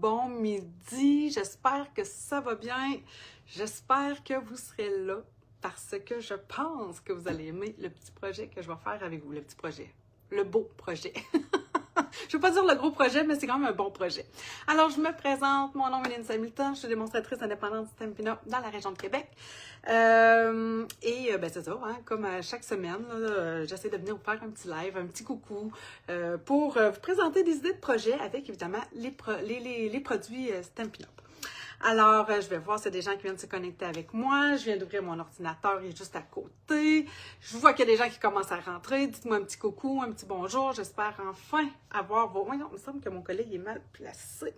bon midi. J'espère que ça va bien. J'espère que vous serez là parce que je pense que vous allez aimer le petit projet que je vais faire avec vous. Le petit projet. Le beau projet. Je ne veux pas dire le gros projet, mais c'est quand même un bon projet. Alors, je me présente. Mon nom est Lindsay Hamilton. Je suis démonstratrice indépendante du Stampin' Up dans la région de Québec. Ben, c'est ça, hein, comme à chaque semaine, j'essaie de venir vous faire un petit live, un petit coucou pour vous présenter des idées de projets avec, évidemment, les produits Stampin' Up. Alors, je vais voir s'il y a des gens qui viennent se connecter avec moi. Je viens d'ouvrir mon ordinateur, il est juste à côté. Je vois qu'il y a des gens qui commencent à rentrer. Dites-moi un petit coucou, un petit bonjour. J'espère enfin avoir vos... Oui, non, il me semble que mon collègue est mal placé.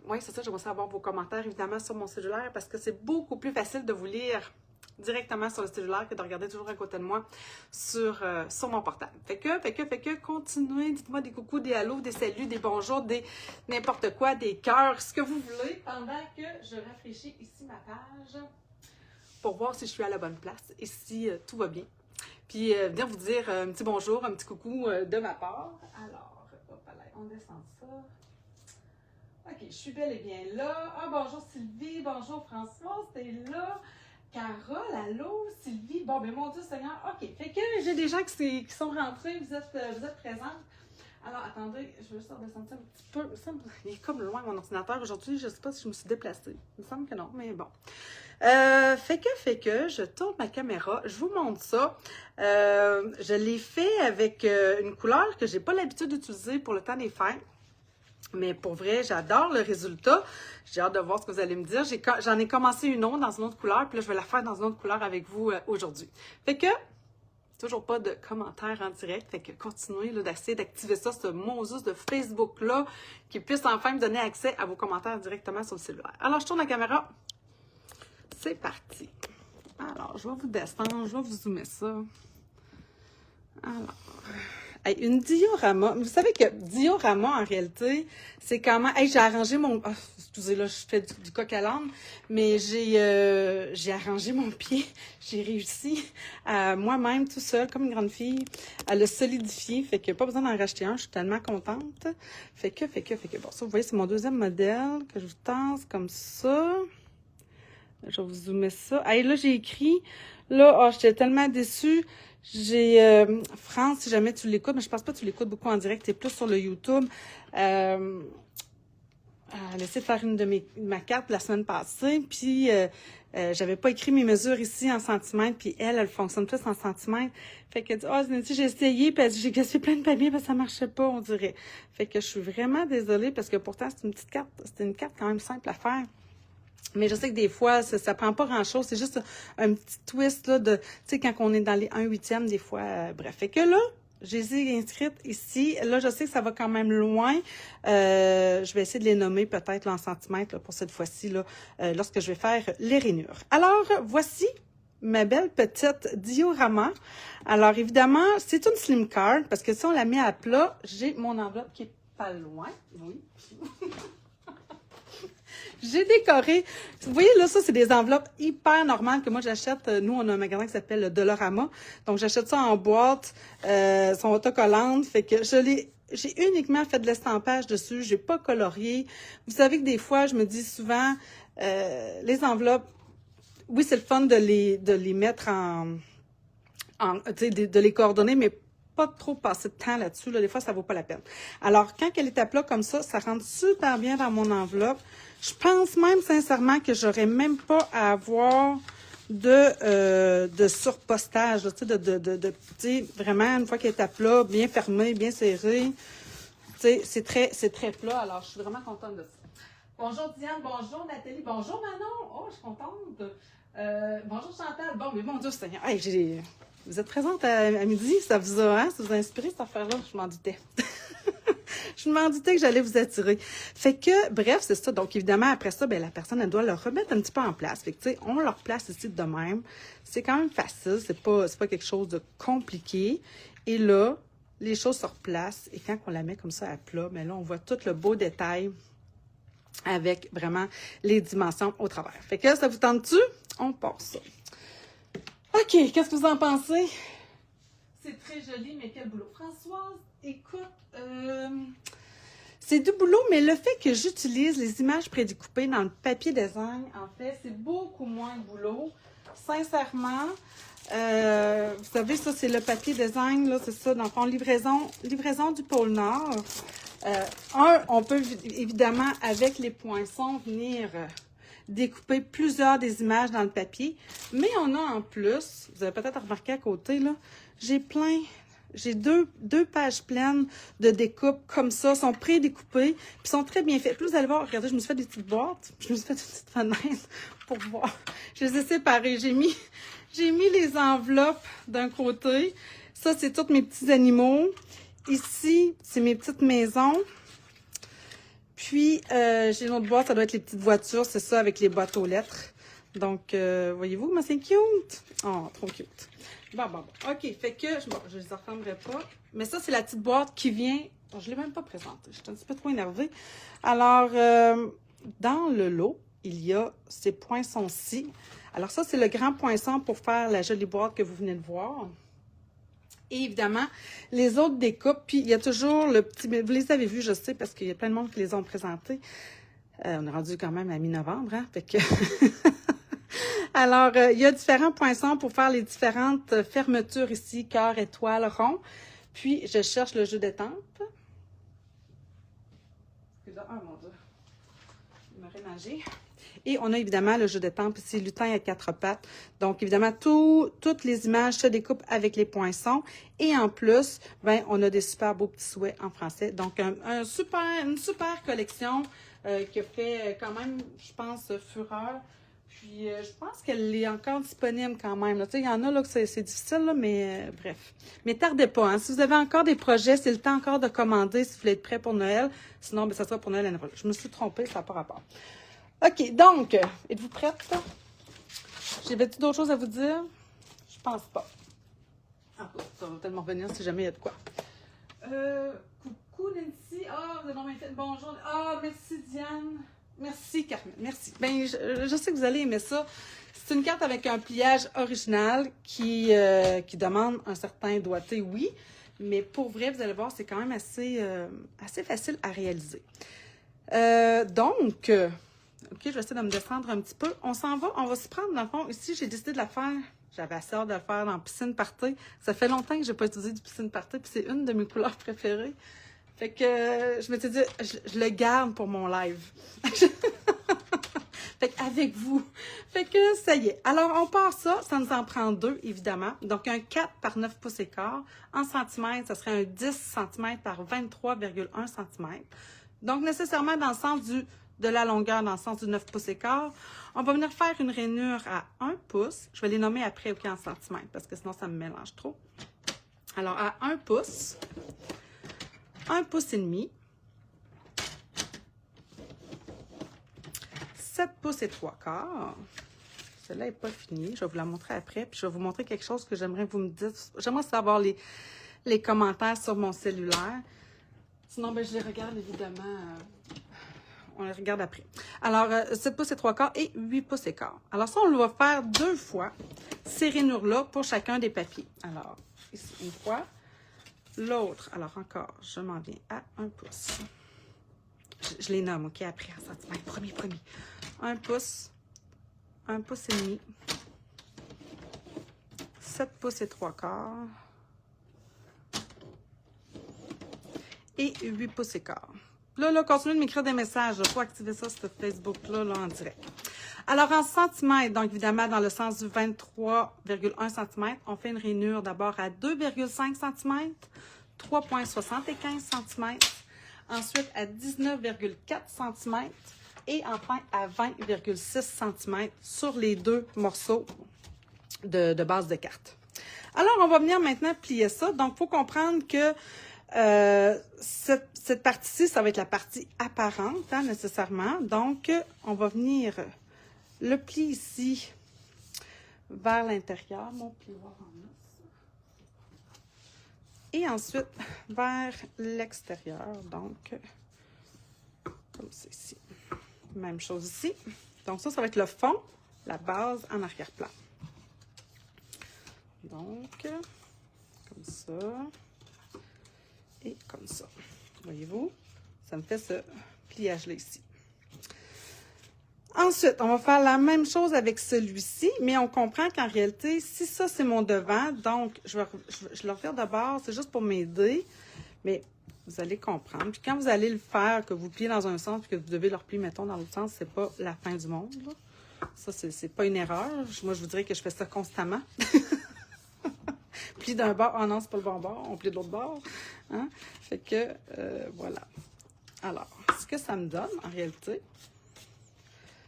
Oui, c'est ça, j'aimerais savoir vos commentaires, évidemment, sur mon cellulaire parce que c'est beaucoup plus facile de vous lire directement sur le cellulaire que de regarder toujours à côté de moi sur mon portable. Fait que, continuez, dites-moi des coucous, des hallos, des saluts, des bonjours, des n'importe quoi, des cœurs, ce que vous voulez, pendant que je rafraîchis ici ma page pour voir si je suis à la bonne place et si tout va bien. Puis, venir vous dire un petit bonjour, un petit coucou de ma part. Alors, hop là, on descend ça. OK, je suis bel et bien là. Ah, bonjour Sylvie, bonjour Françoise, t'es là. Carole, allô, Sylvie. Bon, ben mon Dieu Seigneur. OK, fait que j'ai des gens qui sont rentrés, vous êtes présentes. Alors, attendez, je veux juste redescendre un petit peu. Il est comme loin mon ordinateur aujourd'hui. Je ne sais pas si je me suis déplacée. Il me semble que non, mais bon. Fait que, je tourne ma caméra. Je vous montre ça. Je l'ai fait avec une couleur que je n'ai pas l'habitude d'utiliser pour le temps des fêtes. Mais pour vrai, j'adore le résultat. J'ai hâte de voir ce que vous allez me dire. J'en ai commencé une autre dans une autre couleur, puis là, je vais la faire dans une autre couleur avec vous aujourd'hui. Fait que, toujours pas de commentaires en direct. Fait que continuez d'essayer d'activer ça, ce Moses de Facebook-là, qui puisse enfin me donner accès à vos commentaires directement sur le cellulaire. Alors, je tourne la caméra. C'est parti. Alors, je vais vous descendre, je vais vous zoomer ça. Alors... Hey, une diorama. Vous savez que diorama, en réalité, c'est comment... Hey, j'ai arrangé mon... Oh, excusez, là, je fais du coq à l'âne, mais j'ai arrangé mon pied. J'ai réussi à moi-même, tout seul, comme une grande fille, à le solidifier. Fait que pas besoin d'en racheter un. Je suis tellement contente. Fait que... Bon, ça, vous voyez, c'est mon deuxième modèle que je vous tente comme ça. Je vais vous zoomer ça. Hey, là, j'ai écrit... Là, oh, j'étais tellement déçue. J'ai France, si jamais tu l'écoutes, mais je pense pas que tu l'écoutes beaucoup en direct, c'est plus sur le YouTube. Elle a essayé de faire une de ma carte la semaine passée, puis j'avais pas écrit mes mesures ici en centimètres, puis elle fonctionne plus en centimètres. Fait qu'elle dit, j'ai essayé, puis j'ai gaspillé plein de papier, parce que ça marchait pas, on dirait. Fait que je suis vraiment désolée, parce que pourtant, c'est une petite carte, c'était une carte quand même simple à faire. Mais je sais que des fois, ça prend pas grand-chose. C'est juste un petit twist, là, tu sais, quand on est dans les 1/8, des fois, bref. Fait que là, je les ai inscrites ici. Là, je sais que ça va quand même loin. Je vais essayer de les nommer peut-être en centimètres, là, pour cette fois-ci, là, lorsque je vais faire les rainures. Alors, voici ma belle petite diorama. Alors, évidemment, c'est une slim card, parce que si on la met à plat, j'ai mon enveloppe qui est pas loin. Oui. J'ai décoré. Vous voyez, là, ça, c'est des enveloppes hyper normales que moi, j'achète. Nous, on a un magasin qui s'appelle Dollarama. Donc, j'achète ça en boîte. Sont autocollantes. Fait que j'ai uniquement fait de l'estampage dessus. J'ai pas colorié. Vous savez que des fois, je me dis souvent, les enveloppes, oui, c'est le fun de les mettre tu sais, de les coordonner, mais pas trop passer de temps là-dessus. Là. Des fois, ça vaut pas la peine. Alors, quand elle est à plat comme ça rentre super bien dans mon enveloppe. Je pense même sincèrement que j'aurais même pas à avoir de surpostage, tu sais, vraiment, une fois qu'elle est à plat, bien fermé, bien serré. Tu sais, c'est très plat. Alors, je suis vraiment contente de ça. Bonjour Diane, bonjour Nathalie, bonjour Manon. Oh, je suis contente. Bonjour Chantal. Bon, mais mon Dieu Seigneur. Hey, vous êtes présente à midi, ça vous a inspiré cette affaire-là? Je m'en doutais. Je m'en doutais que j'allais vous attirer. Fait que, bref, c'est ça. Donc, évidemment, après ça, ben, la personne, elle doit le remettre un petit peu en place. Fait que, tu sais, on leur place ici de même. C'est quand même facile. C'est pas quelque chose de compliqué. Et là, les choses se replacent. Et quand on la met comme ça à plat, ben là, on voit tout le beau détail avec vraiment les dimensions au travers. Fait que, ça vous tente-tu? On passe ça. OK, qu'est-ce que vous en pensez? C'est très joli, mais quel boulot. Françoise, écoute, C'est du boulot, mais le fait que j'utilise les images prédécoupées dans le papier design, en fait, c'est beaucoup moins de boulot. Sincèrement, vous savez, ça, c'est le papier design, là, c'est ça, dans le fond, livraison du pôle Nord. On peut évidemment, avec les poinçons, venir découper plusieurs des images dans le papier, mais on a en plus, vous avez peut-être remarqué à côté, là, j'ai deux pages pleines de découpe comme ça, sont pré-découpées, puis sont très bien faites. Puis vous allez voir, regardez, je me suis fait des petites boîtes, je me suis fait des petites fenêtres pour voir. Je les ai séparées. J'ai mis les enveloppes d'un côté. Ça, c'est tous mes petits animaux. Ici, c'est mes petites maisons. Puis, j'ai une autre boîte, ça doit être les petites voitures, c'est ça, avec les boîtes aux lettres. Donc, voyez-vous, mais c'est cute. Oh, trop cute. Bon. OK, fait que, je les refermerai pas. Mais ça, c'est la petite boîte qui vient... Oh, je ne l'ai même pas présentée. Je suis un petit peu trop énervée. Alors, dans le lot, il y a ces poinçons-ci. Alors, ça, c'est le grand poinçon pour faire la jolie boîte que vous venez de voir. Et évidemment, les autres découpes. Puis, il y a toujours le petit... Vous les avez vus, je sais, parce qu'il y a plein de monde qui les ont présentés. On est rendu quand même à mi-novembre, hein? Fait que... Alors, il y a différents poinçons pour faire les différentes fermetures ici, cœur, étoile, rond. Puis, je cherche le jeu d'étampes. Ah, mon Dieu. Il m'a rénagé. Et on a évidemment le jeu d'étampes ici, lutin à 4 pattes. Donc, évidemment, toutes les images se découpent avec les poinçons. Et en plus, ben, on a des super beaux petits souhaits en français. Donc, une super collection qui a fait quand même, je pense, fureur. Puis, je pense qu'elle est encore disponible quand même. Tu sais, il y en a là que c'est difficile, là, mais bref. Mais tardez pas. Hein. Si vous avez encore des projets, c'est le temps encore de commander si vous voulez être prêt pour Noël. Sinon, ben, ça sera pour Noël l'année prochaine. Je me suis trompée, ça n'a pas rapport. OK, donc, êtes-vous prête? J'avais-tu d'autres choses à vous dire? Je pense pas. Ah, ça va tellement revenir si jamais il y a de quoi. Coucou Nancy. Ah, vous avez bien fait. Bonjour. Ah, merci Diane. Merci, Carmen. Merci. Bien, je sais que vous allez aimer ça. C'est une carte avec un pliage original qui demande un certain doigté, oui. Mais pour vrai, vous allez voir, c'est quand même assez facile à réaliser. Donc, OK, je vais essayer de me descendre un petit peu. On va se prendre, dans le fond, ici, j'ai décidé de la faire. J'avais assez hâte de le faire dans piscine party. Ça fait longtemps que je n'ai pas utilisé du piscine party, puis c'est une de mes couleurs préférées. Fait que je m'étais dit, je le garde pour mon live. Fait qu'avec vous. Fait que ça y est. Alors, on part ça nous en prend deux, évidemment. Donc, un 4 par 9 pouces et quart. En centimètres, ça serait un 10 cm par 23,1 cm. Donc, nécessairement dans le sens de la longueur, dans le sens du 9 pouces et quart. On va venir faire une rainure à 1 pouce. Je vais les nommer après, OK, en centimètres, parce que sinon, ça me mélange trop. Alors, à 1 pouce... 1 pouce et demi, 7 pouces et 3 quarts. Celle-là n'est pas finie. Je vais vous la montrer après. Puis je vais vous montrer quelque chose que j'aimerais que vous me dites. J'aimerais savoir les commentaires sur mon cellulaire. Sinon, ben, je les regarde évidemment. On les regarde après. Alors, 7 pouces et 3 quarts et 8 pouces et quart. Alors ça, on va faire 2 fois ces rainures-là pour chacun des papiers. Alors, ici, une fois. L'autre, alors encore, je m'en viens à 1 pouce. Je les nomme, OK, après, en centimètres. Premier. 1 pouce, 1 pouce et demi, 7 pouces et 3 quarts et 8 pouces et quart. Là, continuez de m'écrire des messages. Il faut activer ça sur Facebook-là, là, en direct. Alors, en centimètres, donc évidemment, dans le sens du 23,1 cm, on fait une rainure d'abord à 2,5 cm, 3,75 cm, ensuite à 19,4 cm et enfin à 20,6 cm sur les deux morceaux de base de carte. Alors, on va venir maintenant plier ça. Donc, il faut comprendre que cette partie-ci, ça va être la partie apparente, hein, nécessairement. Donc, on va venir le plier ici vers l'intérieur, mon plioir en os. Et ensuite, vers l'extérieur, donc, comme c'est ici. Même chose ici. Donc, ça va être le fond, la base en arrière-plan. Donc, comme ça. Et comme ça. Voyez-vous? Ça me fait ce pliage-là ici. Ensuite, on va faire la même chose avec celui-ci, mais on comprend qu'en réalité, si ça, c'est mon devant, donc je le revire d'abord, c'est juste pour m'aider, mais vous allez comprendre. Puis quand vous allez le faire, que vous pliez dans un sens, puis que vous devez le replier, mettons, dans l'autre sens, c'est pas la fin du monde, là. Ça, c'est pas une erreur. Moi, je vous dirais que je fais ça constamment. Plie d'un bord, oh non, c'est pas le bon bord, on plie de l'autre bord. Hein? Fait que, voilà. Alors, ce que ça me donne, en réalité,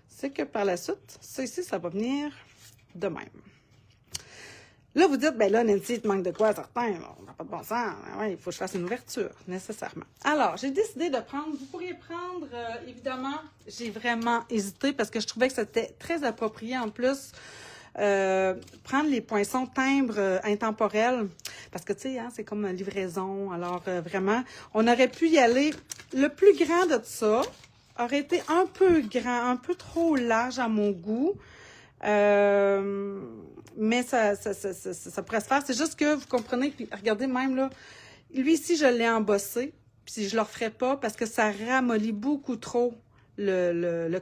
c'est que par la suite, ça ici, ça va venir de même. Là, vous dites, ben là, Nancy, il te manque de quoi, certain, on n'a pas de bon sens. Ouais, il faut que je fasse une ouverture, nécessairement. Alors, j'ai décidé de prendre, vous pourriez prendre, évidemment, j'ai vraiment hésité parce que je trouvais que c'était très approprié en plus. Prendre les poinçons timbres intemporels, parce que, tu sais, hein, c'est comme une livraison. Alors, vraiment, on aurait pu y aller. Le plus grand de ça aurait été un peu grand, un peu trop large à mon goût. Mais ça pourrait se faire. C'est juste que vous comprenez, puis regardez même là, lui ici, je l'ai embossé, puis je le referai pas parce que ça ramollit beaucoup trop le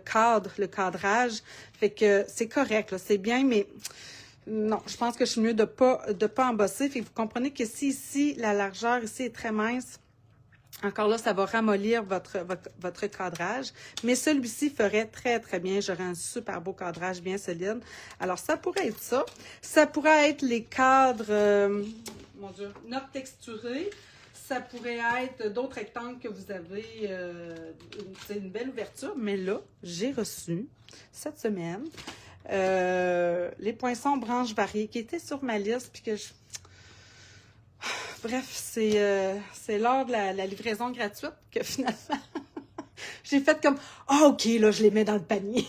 cadrage. Fait que c'est correct, là, c'est bien, mais non, je pense que je suis mieux de pas embosser. Fait que vous comprenez que si ici, la largeur ici est très mince, encore là, ça va ramollir votre cadrage. Mais celui-ci ferait très, très bien. J'aurais un super beau cadrage bien solide. Alors, ça pourrait être ça. Ça pourrait être les cadres, mon Dieu, notes texturées. Ça pourrait être d'autres rectangles que vous avez. C'est une belle ouverture. Mais là, j'ai reçu, cette semaine, les poinçons branches variées qui étaient sur ma liste. Puis que je... Bref, c'est lors de la livraison gratuite que finalement, j'ai fait comme « Ah, OK, là, je les mets dans le panier. »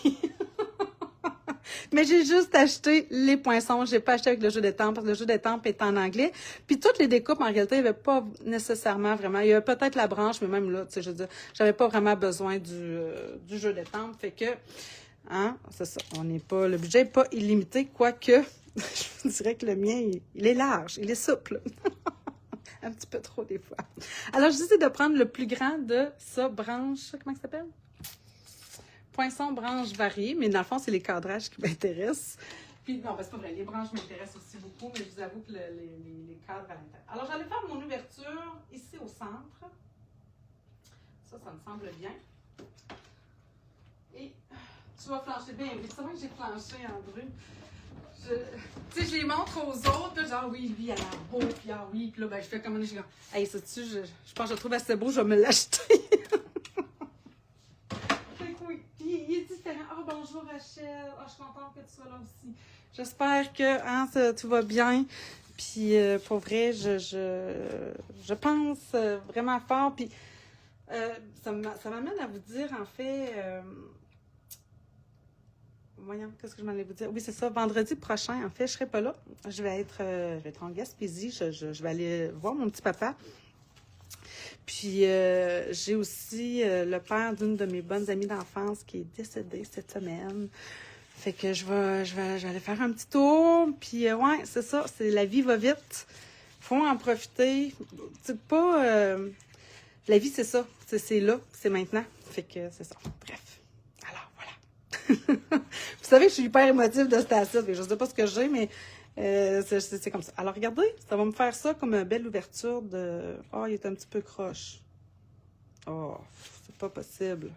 Mais j'ai juste acheté les poinçons. Je n'ai pas acheté avec le jeu d'étampes parce que le jeu d'étampes est en anglais. Puis toutes les découpes, en réalité, il n'y avait pas nécessairement vraiment. Il y avait peut-être la branche, mais même là, tu sais, je veux dire, j'avais pas vraiment besoin du jeu d'étampes. Fait que, hein, c'est ça. On n'est pas, le budget n'est pas illimité, quoique, je vous dirais que le mien, il est large, il est souple. Un petit peu trop des fois. Alors, je décide de prendre le plus grand de ça, branche, comment ça s'appelle? Poinçon branches variées, mais dans le fond, c'est les cadrages qui m'intéressent. Puis, non, ben, c'est pas vrai, les branches m'intéressent aussi beaucoup, mais je vous avoue que les cadres à l'intérieur. Alors, j'allais faire mon ouverture ici au centre. Ça me semble bien. Et tu vas flancher bien. C'est vrai que j'ai flanché, André. Tu sais, je les montre aux autres, puis genre, oui, lui, il a l'air beau, puis ah oui, puis là, ben, je fais comme je dis, hey, ça-tu, je pense que je le trouve assez beau, je vais me l'acheter. Fait que oui, puis il est différent. Ah, bonjour Rachel, ah, je suis contente que tu sois là aussi. J'espère que, hein, tout va bien. Puis, pour vrai, je pense vraiment fort, puis ça m'amène à vous dire, en fait. Voyons, qu'est-ce que je m'en allais vous dire? Oui, c'est ça. Vendredi prochain, en fait, je ne serai pas là. Je vais être en Gaspésie. Je vais aller voir mon petit papa. Puis, j'ai aussi le père d'une de mes bonnes amies d'enfance qui est décédé cette semaine. Fait que je vais aller faire un petit tour. Puis, ouais, c'est ça. La vie va vite. Faut en profiter. C'est pas... la vie, c'est ça. C'est là. C'est maintenant. Fait que c'est ça. Bref. Vous savez que je suis hyper émotive de cet acide. Je ne sais pas ce que j'ai, mais c'est comme ça. Alors, regardez, ça va me faire ça comme une belle ouverture de... Oh, il est un petit peu croche. Oh, c'est pas possible.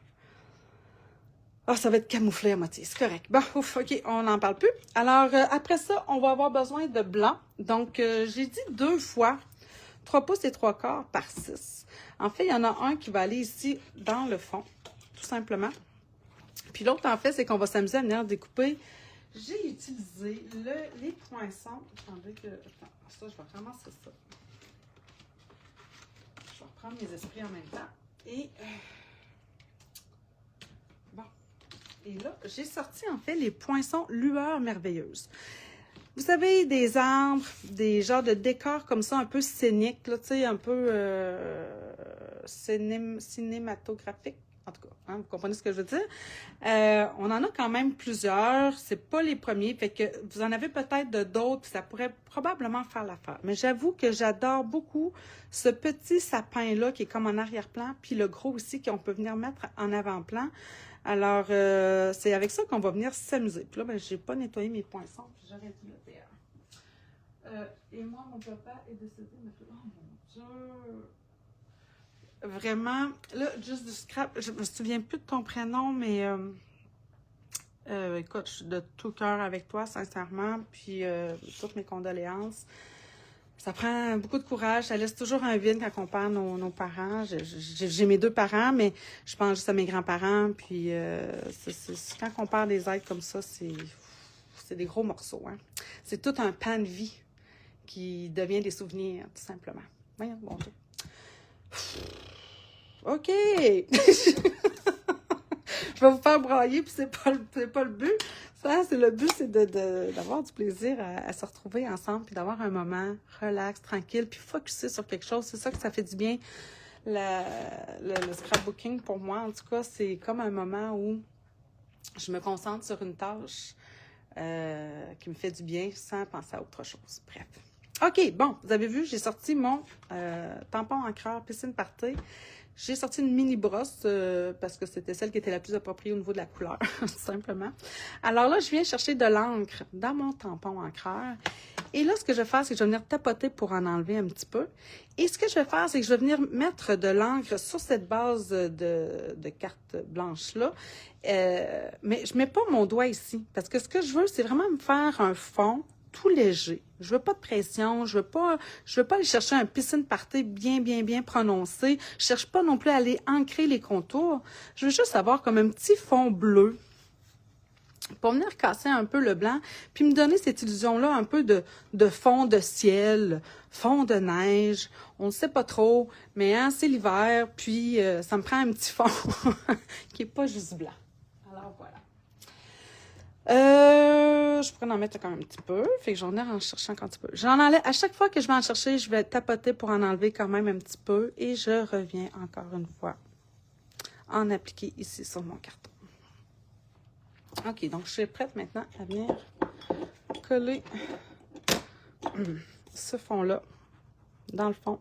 Ah, ça va être camouflé à moitié. C'est correct. Bon, ouf, OK, on n'en parle plus. Alors, après ça, on va avoir besoin de blanc. Donc, j'ai dit 2 fois 3 pouces et 3 quarts par 6. En fait, il y en a un qui va aller ici dans le fond, tout simplement. Puis l'autre, en fait, c'est qu'on va s'amuser à venir découper. J'ai utilisé les poinçons. Attendez que... Attends, ça, je vais ramasser ça. Je vais reprendre mes esprits en même temps. Et... bon. Et là, j'ai sorti, en fait, les poinçons lueurs merveilleuses. Vous savez, des arbres, des genres de décors comme ça, un peu scéniques, là, tu sais, un peu cinématographiques. En tout cas, hein, vous comprenez ce que je veux dire? On en a quand même plusieurs. C'est pas les premiers. Fait que vous en avez peut-être d'autres, puis ça pourrait probablement faire l'affaire. Mais j'avoue que j'adore beaucoup ce petit sapin-là qui est comme en arrière-plan, puis le gros aussi qu'on peut venir mettre en avant-plan. Alors, c'est avec ça qu'on va venir s'amuser. Puis là, ben, j'ai pas nettoyé mes poinçons, puis j'aurais dû le faire. Et moi, mon papa est décédé. Oh mon Dieu! Vraiment, là, juste du scrap. Je me souviens plus de ton prénom, mais écoute, je suis de tout cœur avec toi, sincèrement. Puis, toutes mes condoléances. Ça prend beaucoup de courage. Ça laisse toujours un vide quand on perd nos parents. J'ai mes 2 parents, mais je pense juste à mes grands-parents. Puis, quand on perd des êtres comme ça, c'est des gros morceaux. Hein? C'est tout un pan de vie qui devient des souvenirs, tout simplement. Voyons, bon Dieu. OK! Je vais vous faire brailler, puis c'est pas le but. Ça, c'est le but, c'est d'avoir du plaisir à se retrouver ensemble, puis d'avoir un moment relax, tranquille, puis focusser sur quelque chose. C'est ça que ça fait du bien. Le scrapbooking, pour moi, en tout cas, c'est comme un moment où je me concentre sur une tâche qui me fait du bien sans penser à autre chose. Bref. OK, bon, vous avez vu, j'ai sorti mon tampon encreur piscine party. J'ai sorti une mini brosse parce que c'était celle qui était la plus appropriée au niveau de la couleur, tout simplement. Alors là, je viens chercher de l'encre dans mon tampon encreur. Et là, ce que je vais faire, c'est que je vais venir tapoter pour en enlever un petit peu. Et ce que je vais faire, c'est que je vais venir mettre de l'encre sur cette base de carte blanche-là. Mais je ne mets pas mon doigt ici parce que ce que je veux, c'est vraiment me faire un fond tout léger. Je veux pas de pression, je veux pas aller chercher un piscine party bien prononcé. Je cherche pas non plus à aller ancrer les contours. Je veux juste avoir comme un petit fond bleu pour venir casser un peu le blanc, puis me donner cette illusion-là un peu de fond de ciel, fond de neige. On ne sait pas trop, mais hein, c'est l'hiver, puis ça me prend un petit fond qui est pas juste blanc. Alors voilà. Je pourrais en mettre quand même un petit peu. Fait que j'en ai en cherchant un petit peu. J'en enlève. À chaque fois que je vais en chercher, je vais tapoter pour en enlever quand même un petit peu. Et je reviens encore une fois en appliquer ici sur mon carton. OK, donc je suis prête maintenant à venir coller ce fond-là dans le fond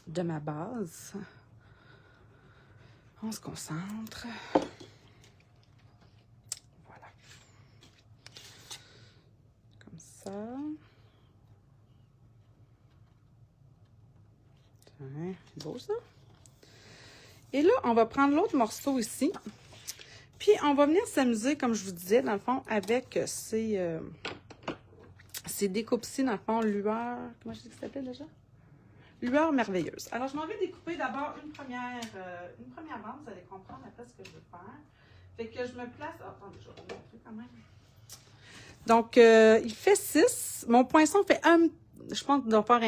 de ma base. On se concentre. Ça. Tiens, beau ça. Et là, on va prendre l'autre morceau ici. Puis, on va venir s'amuser, comme je vous disais, dans le fond, avec ces découpes-ci, dans le fond, lueur. Comment je dis que ça s'appelle déjà? Lueur merveilleuse. Alors, je m'en vais découper d'abord une première bande. Vous allez comprendre après ce que je vais faire. Fait que je me place. Oh, attendez, je vais vous montrer quand même. Donc, il fait 6. Mon poinçon fait je pense qu'il doit faire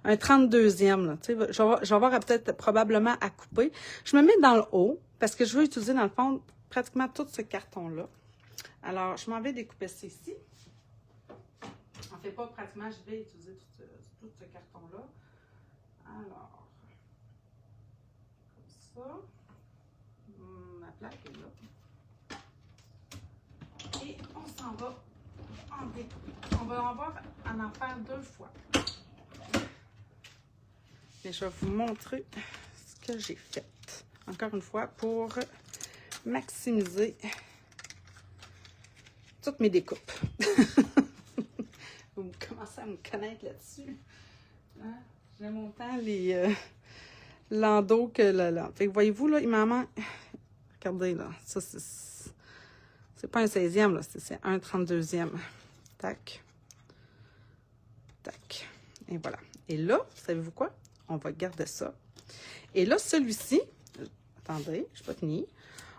un 32e. Là, je vais avoir peut-être probablement à couper. Je me mets dans le haut parce que je veux utiliser dans le fond pratiquement tout ce carton-là. Alors, je m'en vais découper ça ici. En fait, pas pratiquement, je vais utiliser tout ce carton-là. Alors, comme ça. Ma plaque est là. Et on s'en va en découper. On va en faire 2 fois. Mais je vais vous montrer ce que j'ai fait. Encore une fois, pour maximiser toutes mes découpes. Vous commencez à me connaître là-dessus. Hein? J'aime autant les landaux que là. Fait que voyez-vous, là, il m'en manque. Regardez, là. Ça, c'est pas un 16e, là. C'est un 32e. Tac. Tac. Et voilà. Et là, savez-vous quoi? On va garder ça. Et là, celui-ci, attendez, je vais pas tenir.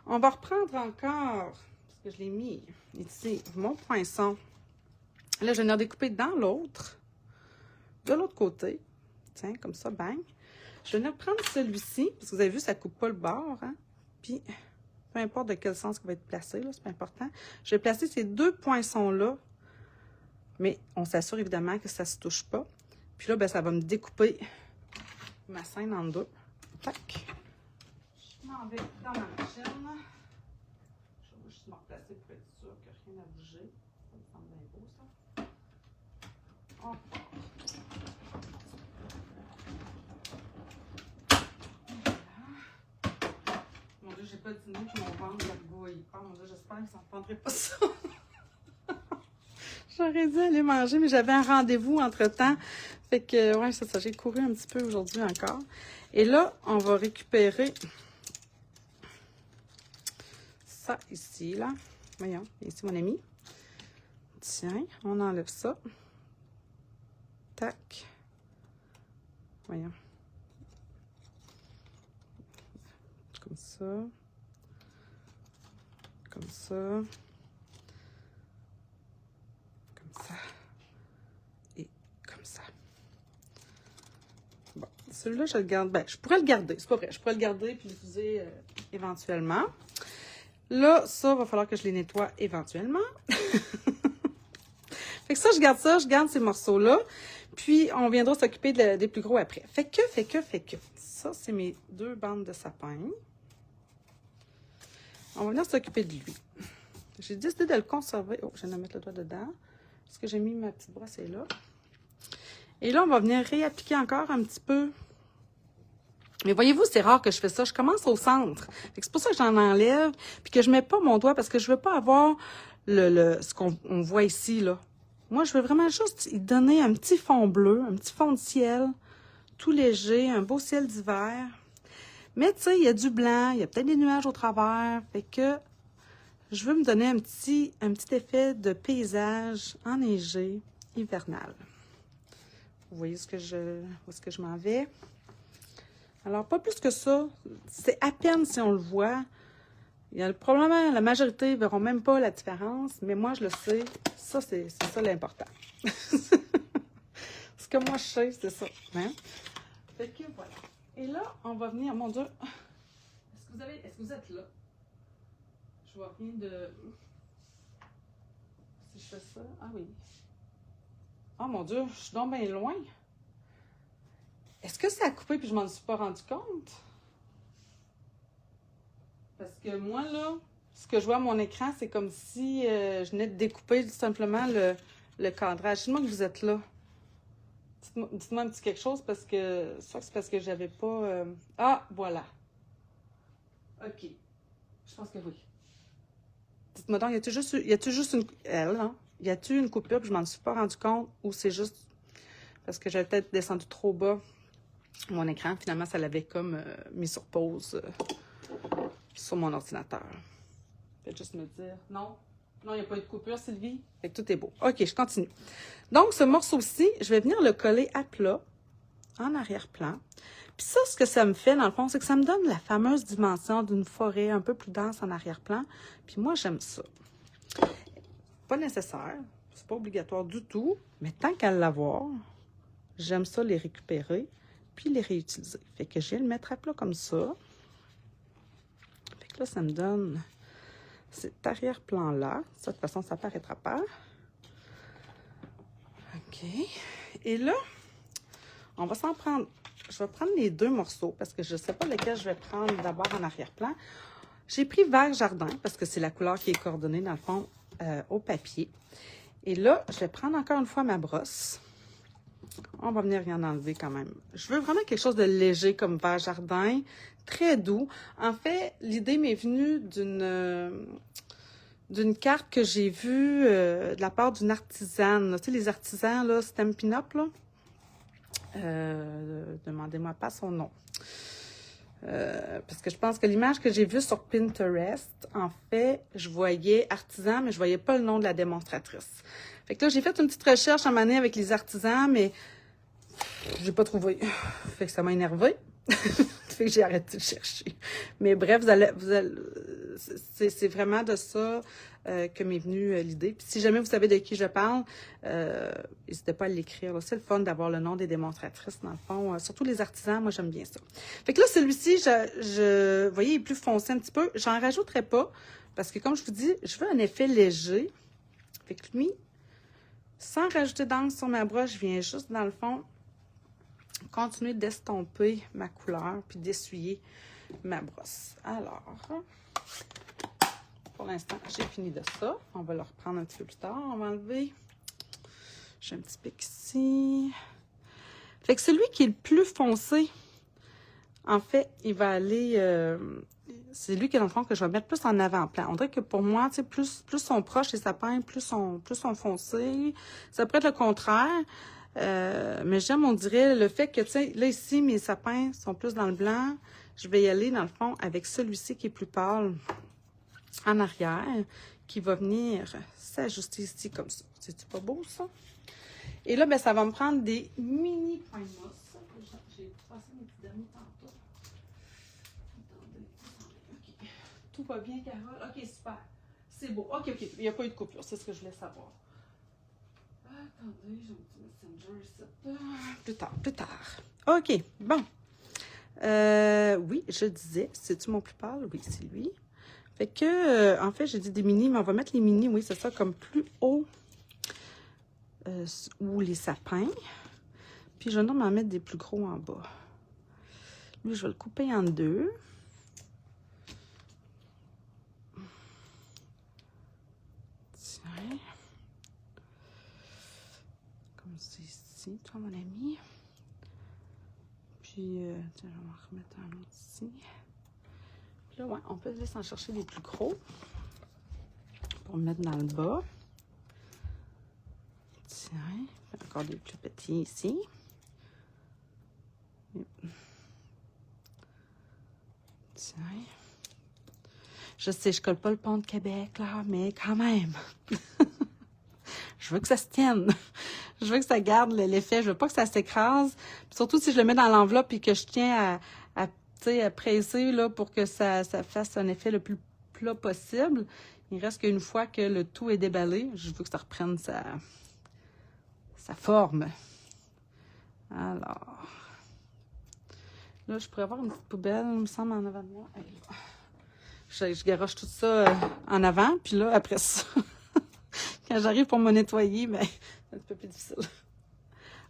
On va reprendre encore, parce que je l'ai mis ici, mon poinçon. Là, je vais venir découper dans l'autre, de l'autre côté. Tiens, comme ça, bang. Je vais venir prendre celui-ci, parce que vous avez vu, ça ne coupe pas le bord, hein? Puis, peu importe de quel sens il va être placé, là, c'est pas important. Je vais placer ces 2 poinçons-là, mais on s'assure évidemment que ça ne se touche pas. Puis là, ben, ça va me découper ma scène en 2. Tac. Je m'en m'en vais dans ma machine. Je vais juste me replacer pour être sûr que rien n'a bougé. Ça me semble bien beau, ça. On repart. Voilà. Mon Dieu, j'ai pas dîné que mon ventre gargouille. Oh mon Dieu, j'espère que ça ne prendrait pas ça. J'aurais dû aller manger, mais j'avais un rendez-vous entre-temps. Fait que, ouais, c'est ça. J'ai couru un petit peu aujourd'hui encore. Et là, on va récupérer ça ici, là. Voyons, ici, mon ami. Tiens, on enlève ça. Tac. Voyons. Comme ça. Comme ça. Comme ça. Et comme ça. Bon, celui-là, je le garde. Ben, je pourrais le garder. C'est pas vrai. Je pourrais le garder puis l'utiliser éventuellement. Là, ça, va falloir que je les nettoie éventuellement. Fait que ça, je garde ces morceaux-là. Puis, on viendra s'occuper des plus gros après. Fait que. Ça, c'est mes 2 bandes de sapin. On va venir s'occuper de lui. J'ai décidé de le conserver. Oh, je viens de mettre le doigt dedans. Parce que j'ai mis ma petite brosse là. Et là, on va venir réappliquer encore un petit peu. Mais voyez-vous, c'est rare que je fais ça. Je commence au centre. C'est pour ça que j'en enlève. Puis que je mets pas mon doigt parce que je veux pas avoir ce qu'on voit ici, là. Moi, je veux vraiment juste y donner un petit fond bleu, un petit fond de ciel, tout léger, un beau ciel d'hiver. Mais tu sais, il y a du blanc, il y a peut-être des nuages au travers. Fait que je veux me donner un petit effet de paysage enneigé, hivernal. Vous voyez où est-ce que je m'en vais? Alors, pas plus que ça. C'est à peine si on le voit. Il y a probablement, la majorité ne verront même pas la différence, mais moi, je le sais. Ça, c'est ça l'important. Ce que moi, je sais, c'est ça. Hein? Fait que voilà. Et là, on va venir, mon Dieu. Est-ce que vous êtes là? Je vois rien de... Si je fais ça... Ah oui. Oh mon Dieu, je suis donc bien loin. Est-ce que ça a coupé puis je m'en suis pas rendu compte? Parce que moi, là, ce que je vois à mon écran, c'est comme si je venais de découper tout simplement le cadrage. Dites-moi que vous êtes là. Dites-moi un petit quelque chose parce que... Soit c'est parce que j'avais pas... Ah, voilà. OK. Je pense que oui. Dites-moi donc, y a-tu juste une... Elle, hein? Y a-tu une coupure puis je m'en suis pas rendu compte ou c'est juste parce que j'avais peut-être descendu trop bas mon écran. Finalement, ça l'avait comme mis sur pause sur mon ordinateur. Peut-être juste me dire, non, il n'y a pas eu de coupure, Sylvie. Fait que tout est beau. OK, je continue. Donc, ce morceau-ci, je vais venir le coller à plat, en arrière-plan. Puis ça, ce que ça me fait, dans le fond, c'est que ça me donne la fameuse dimension d'une forêt un peu plus dense en arrière-plan. Puis moi, j'aime ça. Pas nécessaire, c'est pas obligatoire du tout, mais tant qu'à l'avoir, j'aime ça les récupérer puis les réutiliser. Fait que je viens le mettre à plat comme ça. Fait que là, ça me donne cet arrière-plan-là. De toute façon, ça ne paraîtra pas. OK. Et là, on va s'en prendre... Je vais prendre les 2 morceaux parce que je ne sais pas lequel je vais prendre d'abord en arrière-plan. J'ai pris vert jardin parce que c'est la couleur qui est coordonnée, dans le fond, au papier. Et là, je vais prendre encore une fois ma brosse. On va venir y en enlever quand même. Je veux vraiment quelque chose de léger comme vert jardin, très doux. En fait, l'idée m'est venue d'une carte que j'ai vue de la part d'une artisane. Tu sais, les artisans, là, Stampin' Up, là. Demandez-moi pas son nom. Parce que je pense que l'image que j'ai vue sur Pinterest, en fait, je voyais artisan, mais je voyais pas le nom de la démonstratrice. Fait que là, j'ai fait une petite recherche à un moment donné avec les artisans, mais j'ai pas trouvé. Fait que ça m'a énervée. Fait que j'ai arrêté de chercher. Mais bref, c'est vraiment de ça que m'est venue l'idée. Puis si jamais vous savez de qui je parle, n'hésitez pas à l'écrire. C'est le fun d'avoir le nom des démonstratrices, dans le fond. Surtout les artisans, moi, j'aime bien ça. Fait que là, celui-ci, vous voyez, il est plus foncé un petit peu. J'en rajouterai pas, parce que comme je vous dis, je veux un effet léger. Fait que lui, sans rajouter d'encre sur ma broche, je viens juste, dans le fond, continuer d'estomper ma couleur, puis d'essuyer ma brosse. Alors, pour l'instant, j'ai fini de ça. On va le reprendre un petit peu plus tard. On va enlever. J'ai un petit pic ici. Fait que celui qui est le plus foncé, en fait, il va aller... c'est lui qui est dans le fond que je vais mettre plus en avant-plan. On dirait que pour moi, tu sais, plus sont proches les sapins, plus sont foncés. Ça pourrait être le contraire. Mais j'aime, on dirait, le fait que, tu sais, là, ici, mes sapins sont plus dans le blanc. Je vais y aller, dans le fond, avec celui-ci qui est plus pâle en arrière, qui va venir s'ajuster ici comme ça. C'est-tu pas beau, ça? Et là, ben, ça va me prendre des mini points de mousse. J'ai passé mes petits derniers tantôt. Attendez. OK. Tout va bien, Carole? OK, super. C'est beau. OK. Il n'y a pas eu de coupure. C'est ce que je voulais savoir. Attendez, j'ai un petit messenger ici. Plus tard. OK, bon. Oui, je disais, c'est-tu mon plus pâle? Oui, c'est lui. Fait que, en fait, j'ai dit des mini, mais on va mettre les mini, oui, c'est ça, comme plus haut. Ou les sapins. Puis, je vais m'en mettre des plus gros en bas. Lui, je vais le couper en deux. Tiens. Comme c'est ici, toi, mon ami. Puis, tiens, je vais en remettre un autre ici. Puis là, ouais, on peut laisser en chercher les plus gros pour mettre dans le bas. Tiens, encore des plus petits ici. Tiens. Je sais, je colle pas le pont de Québec, là, mais quand même. Je veux que ça se tienne. Je veux que ça garde l'effet. Je veux pas que ça s'écrase. Surtout si je le mets dans l'enveloppe et que je tiens à presser là, pour que ça fasse un effet le plus plat possible. Il reste qu'une fois que le tout est déballé, je veux que ça reprenne sa forme. Alors, là, je pourrais avoir une petite poubelle, il me semble, en avant de moi. Je garoche tout ça en avant, puis là, après ça, quand j'arrive pour me nettoyer, ben, c'est un peu plus difficile.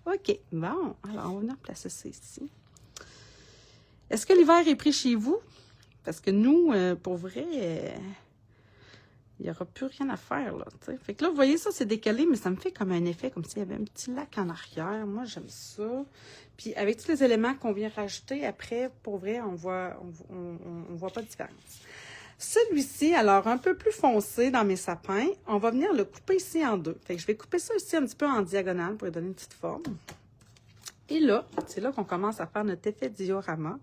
OK, bon, alors on va venir placer ça ici. Est-ce que l'hiver est pris chez vous? Parce que nous, pour vrai, il n'y aura plus rien à faire, là, tu sais. Fait que là, vous voyez, ça, c'est décalé, mais ça me fait comme un effet, comme s'il y avait un petit lac en arrière. Moi, j'aime ça. Puis, avec tous les éléments qu'on vient rajouter, après, pour vrai, on voit pas de différence. Celui-ci, alors, un peu plus foncé dans mes sapins, on va venir le couper ici en deux. Fait que je vais couper ça ici un petit peu en diagonale pour lui donner une petite forme. Et là, c'est là qu'on commence à faire notre effet diorama.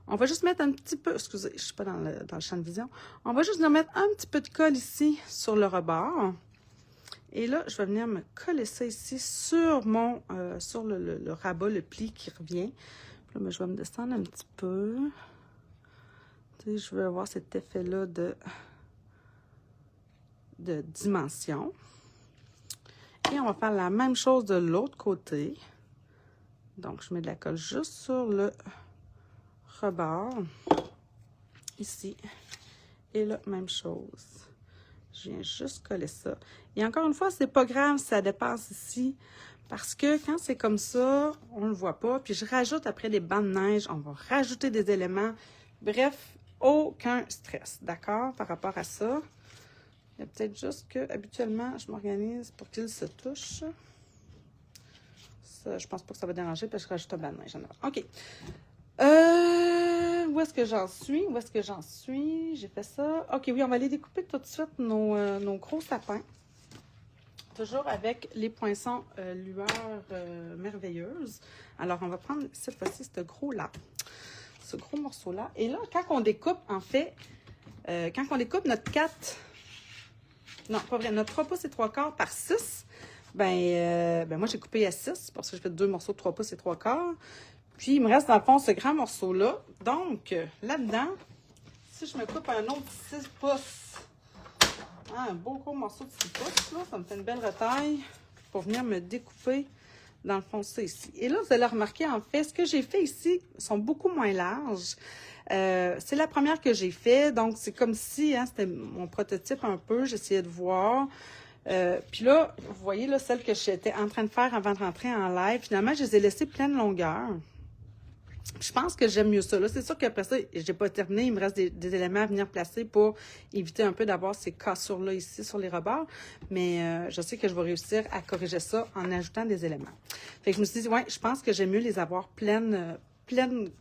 On va juste mettre un petit peu, excusez, je ne suis pas dans le champ de vision. On va juste venir mettre un petit peu de colle ici sur le rebord. Et là, je vais venir me coller ça ici sur mon, sur le rabat, le pli qui revient. Puis là, ben, je vais me descendre un petit peu. Tu sais, je veux avoir cet effet-là de dimension. Et on va faire la même chose de l'autre côté. Donc, je mets de la colle juste sur le rebord, ici, et là, même chose. Je viens juste coller ça. Et encore une fois, c'est pas grave si ça dépasse ici, parce que quand c'est comme ça, on le voit pas. Puis je rajoute après des bancs de neige, on va rajouter des éléments. Bref, aucun stress, d'accord, par rapport à ça. Il y a peut-être juste que, habituellement, je m'organise pour qu'il se touche. Ça, je pense pas que ça va déranger, parce que je rajoute un banc de neige en avant. OK. Où est-ce que j'en suis? Où est-ce que j'en suis? J'ai fait ça. OK, oui, on va aller découper tout de suite nos gros sapins. Toujours avec les poinçons lueur merveilleuse. Alors, on va prendre cette fois-ci ce gros-là. Ce gros morceau-là. Et là, quand on découpe, en fait, quand on découpe notre 4... Non, pas vrai. Notre 3 pouces et 3 quarts par 6, ben moi, j'ai coupé à 6 parce que j'ai fait 2 morceaux de 3 pouces et 3 quarts. Puis, il me reste, dans le fond, ce grand morceau-là. Donc, là-dedans, si je me coupe un autre 6 pouces, un beau gros morceau de 6 pouces, là, ça me fait une belle retaille pour venir me découper, dans le fond, ça ici. Et là, vous allez remarquer, en fait, ce que j'ai fait ici sont beaucoup moins larges. C'est la première que j'ai fait, donc c'est comme si, hein, c'était mon prototype un peu, j'essayais de voir. Puis là, vous voyez, là, celle que j'étais en train de faire avant de rentrer en live, finalement, je les ai laissées pleine longueur. Je pense que j'aime mieux ça. Là, c'est sûr qu'après ça, j'ai pas terminé. Il me reste des éléments à venir placer pour éviter un peu d'avoir ces cassures-là ici sur les rebords. Mais je sais que je vais réussir à corriger ça en ajoutant des éléments. Fait que je me suis dit, ouais, je pense que j'aime mieux les avoir pleine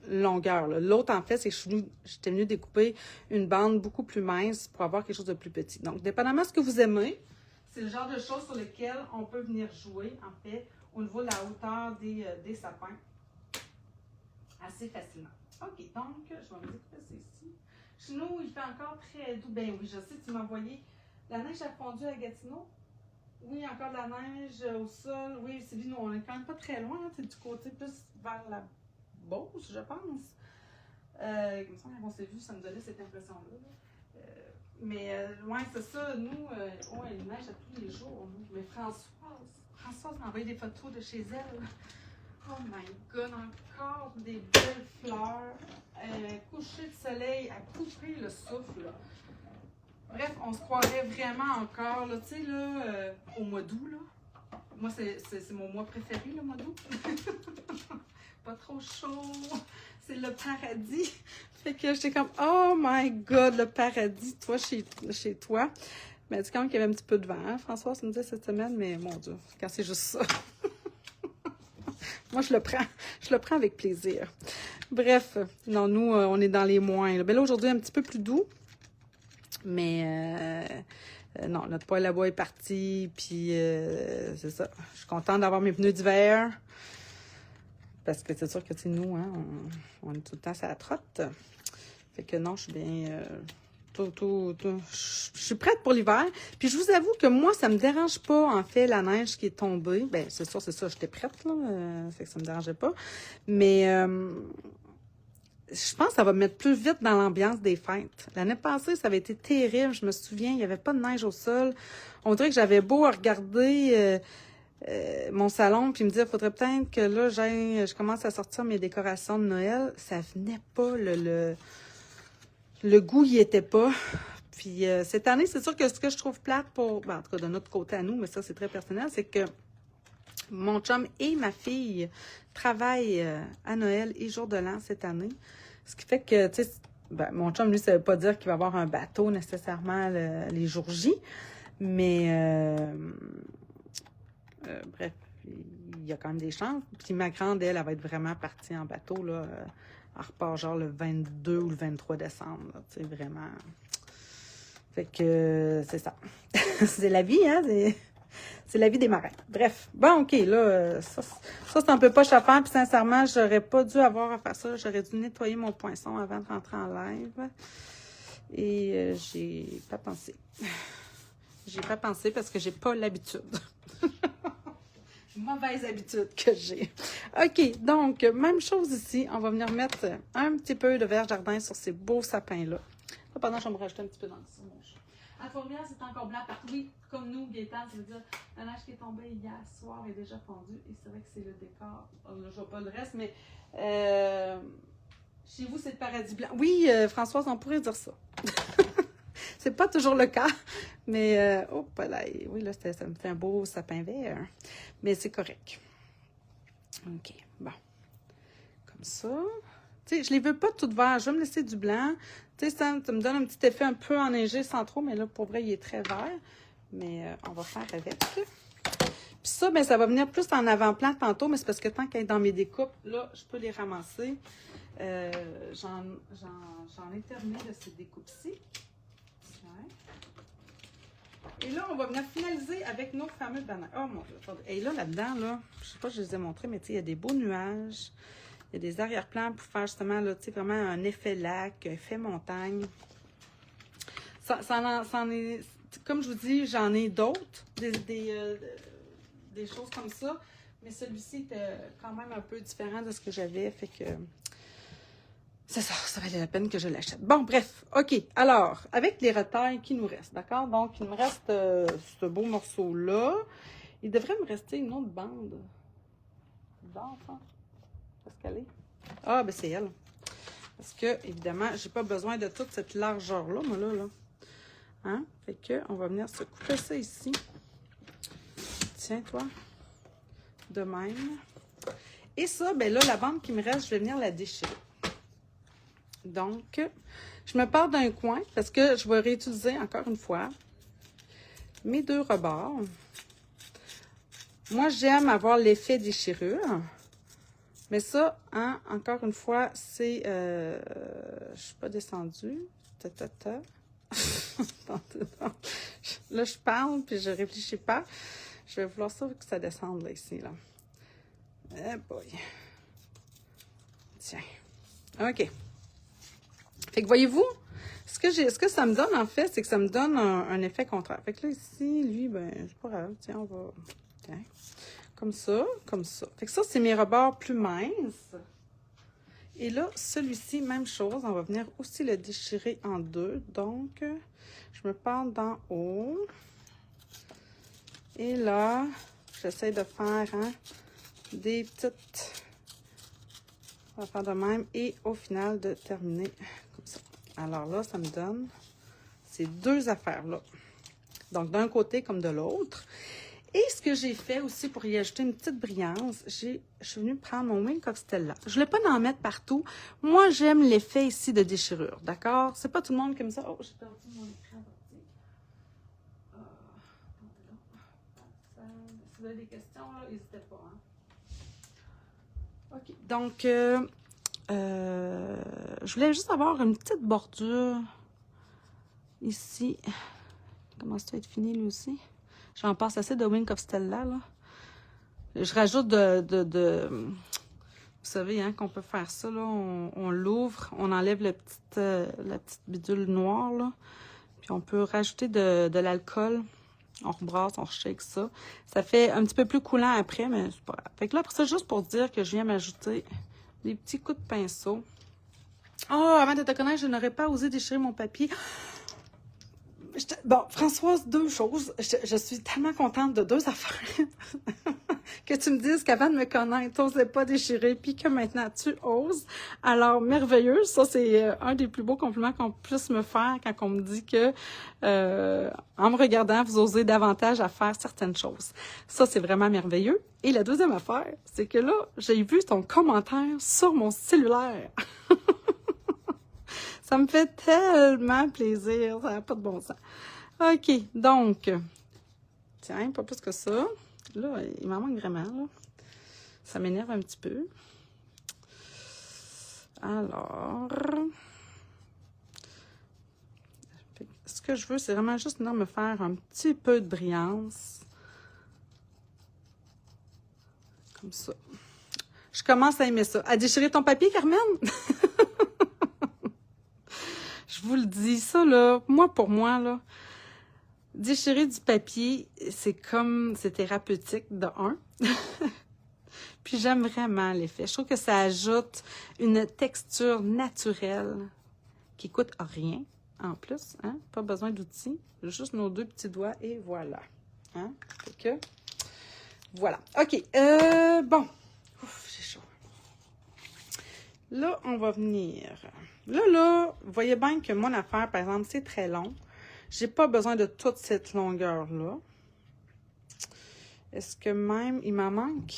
longueur. L'autre, en fait, c'est que j'étais venue découper une bande beaucoup plus mince pour avoir quelque chose de plus petit. Donc, dépendamment de ce que vous aimez, c'est le genre de choses sur lesquelles on peut venir jouer, en fait, au niveau de la hauteur des sapins. Assez facilement. OK, donc, je vais me découper ça ici. Chez nous, il fait encore très doux. Ben oui, je sais, tu m'as envoyé la neige a fondu à Gatineau. Oui, encore de la neige au sol. Oui, c'est nous, on est quand même pas très loin. Hein, du côté plus vers la Beauce, je pense. Comme ça, quand on s'est vu, ça me donnait cette impression-là. Ouais, c'est ça. Nous, il neige à tous les jours. Nous. Mais Françoise m'a envoyé des photos de chez elle. Oh my God, encore des belles fleurs. Coucher de soleil à couper le souffle. Là. Bref, on se croirait vraiment encore, là, tu sais, là, au mois d'août, là. Moi, c'est mon mois préféré, le mois d'août. Pas trop chaud. C'est le paradis. Fait que j'étais comme, oh my God, le paradis, toi, chez toi. Mais c'est quand même qu'il y avait un petit peu de vent, hein? François, ça me disait cette semaine, mais mon Dieu, quand c'est juste ça. Moi, je le prends avec plaisir. Bref, non, nous, on est dans les moins. Ben là, aujourd'hui, un petit peu plus doux. Mais non, notre poêle à bois est parti. Puis, c'est ça. Je suis contente d'avoir mes pneus d'hiver. Parce que c'est sûr que, tu sais, nous, hein, on est tout le temps sur la trotte. Fait que non, je suis bien... Je suis prête pour l'hiver. Puis je vous avoue que moi, ça me dérange pas, en fait, la neige qui est tombée. Bien, c'est ça, j'étais prête, là. Fait que ça me dérangeait pas. Mais je pense que ça va me mettre plus vite dans l'ambiance des fêtes. L'année passée, ça avait été terrible. Je me souviens, il n'y avait pas de neige au sol. On dirait que j'avais beau regarder mon salon puis me dire, il faudrait peut-être que là, je commence à sortir mes décorations de Noël. Ça venait pas, le goût y était pas. Puis cette année, c'est sûr que ce que je trouve plate en tout cas de notre côté à nous, mais ça c'est très personnel, c'est que mon chum et ma fille travaillent à Noël et jour de l'an cette année. Ce qui fait que, tu sais, mon chum, lui, ça veut pas dire qu'il va avoir un bateau nécessairement les jours J, mais bref, il y a quand même des chances. Puis ma grande, elle va être vraiment partie en bateau, là. Elle repart genre le 22 ou le 23 décembre, tu sais, vraiment. Fait que c'est ça. C'est la vie, hein? C'est la vie des marins. Bref. Bon, OK, là, ça c'est un peu pas chafant, puis sincèrement, j'aurais pas dû avoir à faire ça. J'aurais dû nettoyer mon poinçon avant de rentrer en live. Et j'ai pas pensé. J'ai pas pensé parce que j'ai pas l'habitude. Mauvaise habitude que j'ai. OK, donc, même chose ici. On va venir mettre un petit peu de verre jardin sur ces beaux sapins-là. Là, pendant que je vais me rajouter un petit peu dans le ciment. À Trois-Rivières, c'est encore blanc partout. Oui, comme nous, Gaëtan, ça veut dire la neige qui est tombée hier soir est déjà fondue. Et c'est vrai que c'est le décor. Oh, là, je vois pas le reste, mais chez vous, c'est le paradis blanc. Oui, Françoise, on pourrait dire ça. C'est pas toujours le cas, mais oui, là, ça me fait un beau sapin vert, mais c'est correct. OK, bon. Comme ça. Tu sais, je les veux pas toutes verts, je vais me laisser du blanc. Tu sais, ça me donne un petit effet un peu enneigé sans trop, mais là, pour vrai, il est très vert. Mais on va faire avec. Puis ça, ben, ça va venir plus en avant-plan tantôt, mais c'est parce que tant qu'elle est dans mes découpes, là, je peux les ramasser. J'en ai terminé de ces découpes-ci. Et là, on va venir finaliser avec nos fameux bananes. Oh mon Dieu, attendez. Et là, là-dedans, là, je sais pas si je les ai montrés, mais tu sais, il y a des beaux nuages. Il y a des arrière-plans pour faire justement, là, tu sais, vraiment un effet lac, un effet montagne. Ça en est, comme je vous dis, j'en ai d'autres, des choses comme ça. Mais celui-ci était quand même un peu différent de ce que j'avais, fait que... C'est ça, ça valait la peine que je l'achète. Bon, bref, OK. Alors, avec les retailles qui nous restent, d'accord? Donc, il me reste ce beau morceau-là. Il devrait me rester une autre bande. D'or, ça? Est-ce qu'elle est? Ah, ben c'est elle. Parce que, évidemment, j'ai pas besoin de toute cette largeur-là, moi, là. Hein? Fait que, on va venir se couper ça ici. Tiens, toi. De même. Et ça, ben là, la bande qui me reste, je vais venir la déchirer. Donc, je me pars d'un coin parce que je vais réutiliser encore une fois mes deux rebords. Moi, j'aime avoir l'effet déchirure. Mais ça, hein, encore une fois, c'est... je suis pas descendue. Là, je parle, puis je réfléchis pas. Je vais vouloir ça que ça descende, là, ici, là. Eh boy. Tiens. OK. Fait que voyez-vous, ce que ça me donne, en fait, c'est que ça me donne un effet contraire. Fait que là, ici, lui, ben, c'est pas grave. Tiens, on va... Tiens. Comme ça, comme ça. Fait que ça, c'est mes rebords plus minces. Et là, celui-ci, même chose. On va venir aussi le déchirer en deux. Donc, je me pars d'en haut. Et là, j'essaie de faire des petites affaires de même. Et au final, de terminer comme ça. Alors là, ça me donne ces deux affaires-là. Donc, d'un côté comme de l'autre. Et ce que j'ai fait aussi pour y ajouter une petite brillance, je suis venue prendre mon Wink of Stella. Je ne voulais pas en mettre partout. Moi, j'aime l'effet ici de déchirure, d'accord? C'est pas tout le monde qui aime ça. Oh, j'ai perdu mon écran. Si vous avez des questions, n'hésitez pas. Hein? OK. Donc, je voulais juste avoir une petite bordure ici. Il commence à être fini, lui aussi. J'en passe assez de Wink of Stella, là. Je rajoute vous savez, hein, qu'on peut faire ça, là. On l'ouvre, on enlève la petite bidule noire, là. Puis on peut rajouter de l'alcool. On rebrasse, on shake ça. Ça fait un petit peu plus coulant après, mais c'est pas grave. Fait que là, après ça, juste pour dire que je viens m'ajouter des petits coups de pinceau. Oh, avant de te connaître, je n'aurais pas osé déchirer mon papier. Bon, Françoise, deux choses. Je suis tellement contente de deux affaires. Que tu me dises qu'avant de me connaître, tu n'osais pas déchirer, puis que maintenant tu oses. Alors, merveilleux. Ça, c'est un des plus beaux compliments qu'on puisse me faire quand on me dit que, en me regardant, vous osez davantage à faire certaines choses. Ça, c'est vraiment merveilleux. Et la deuxième affaire, c'est que là, j'ai vu ton commentaire sur mon cellulaire. Ça me fait tellement plaisir, ça n'a pas de bon sens. OK, donc, tiens, pas plus que ça. Là, il m'en manque vraiment, là. Ça m'énerve un petit peu. Alors, ce que je veux, c'est vraiment juste venir me faire un petit peu de brillance. Comme ça. Je commence à aimer ça. À déchirer ton papier, Carmen? Je vous le dis, ça, là, pour moi, là, déchirer du papier, c'est thérapeutique, de un. Puis j'aime vraiment l'effet. Je trouve que ça ajoute une texture naturelle qui coûte rien, en plus, hein? Pas besoin d'outils, juste nos deux petits doigts et voilà. Hein? Fait que, voilà. OK, bon. Ouf, j'ai chaud. Là, on va venir. Là, vous voyez bien que mon affaire, par exemple, c'est très long. J'ai pas besoin de toute cette longueur-là. Est-ce que même, il m'en manque?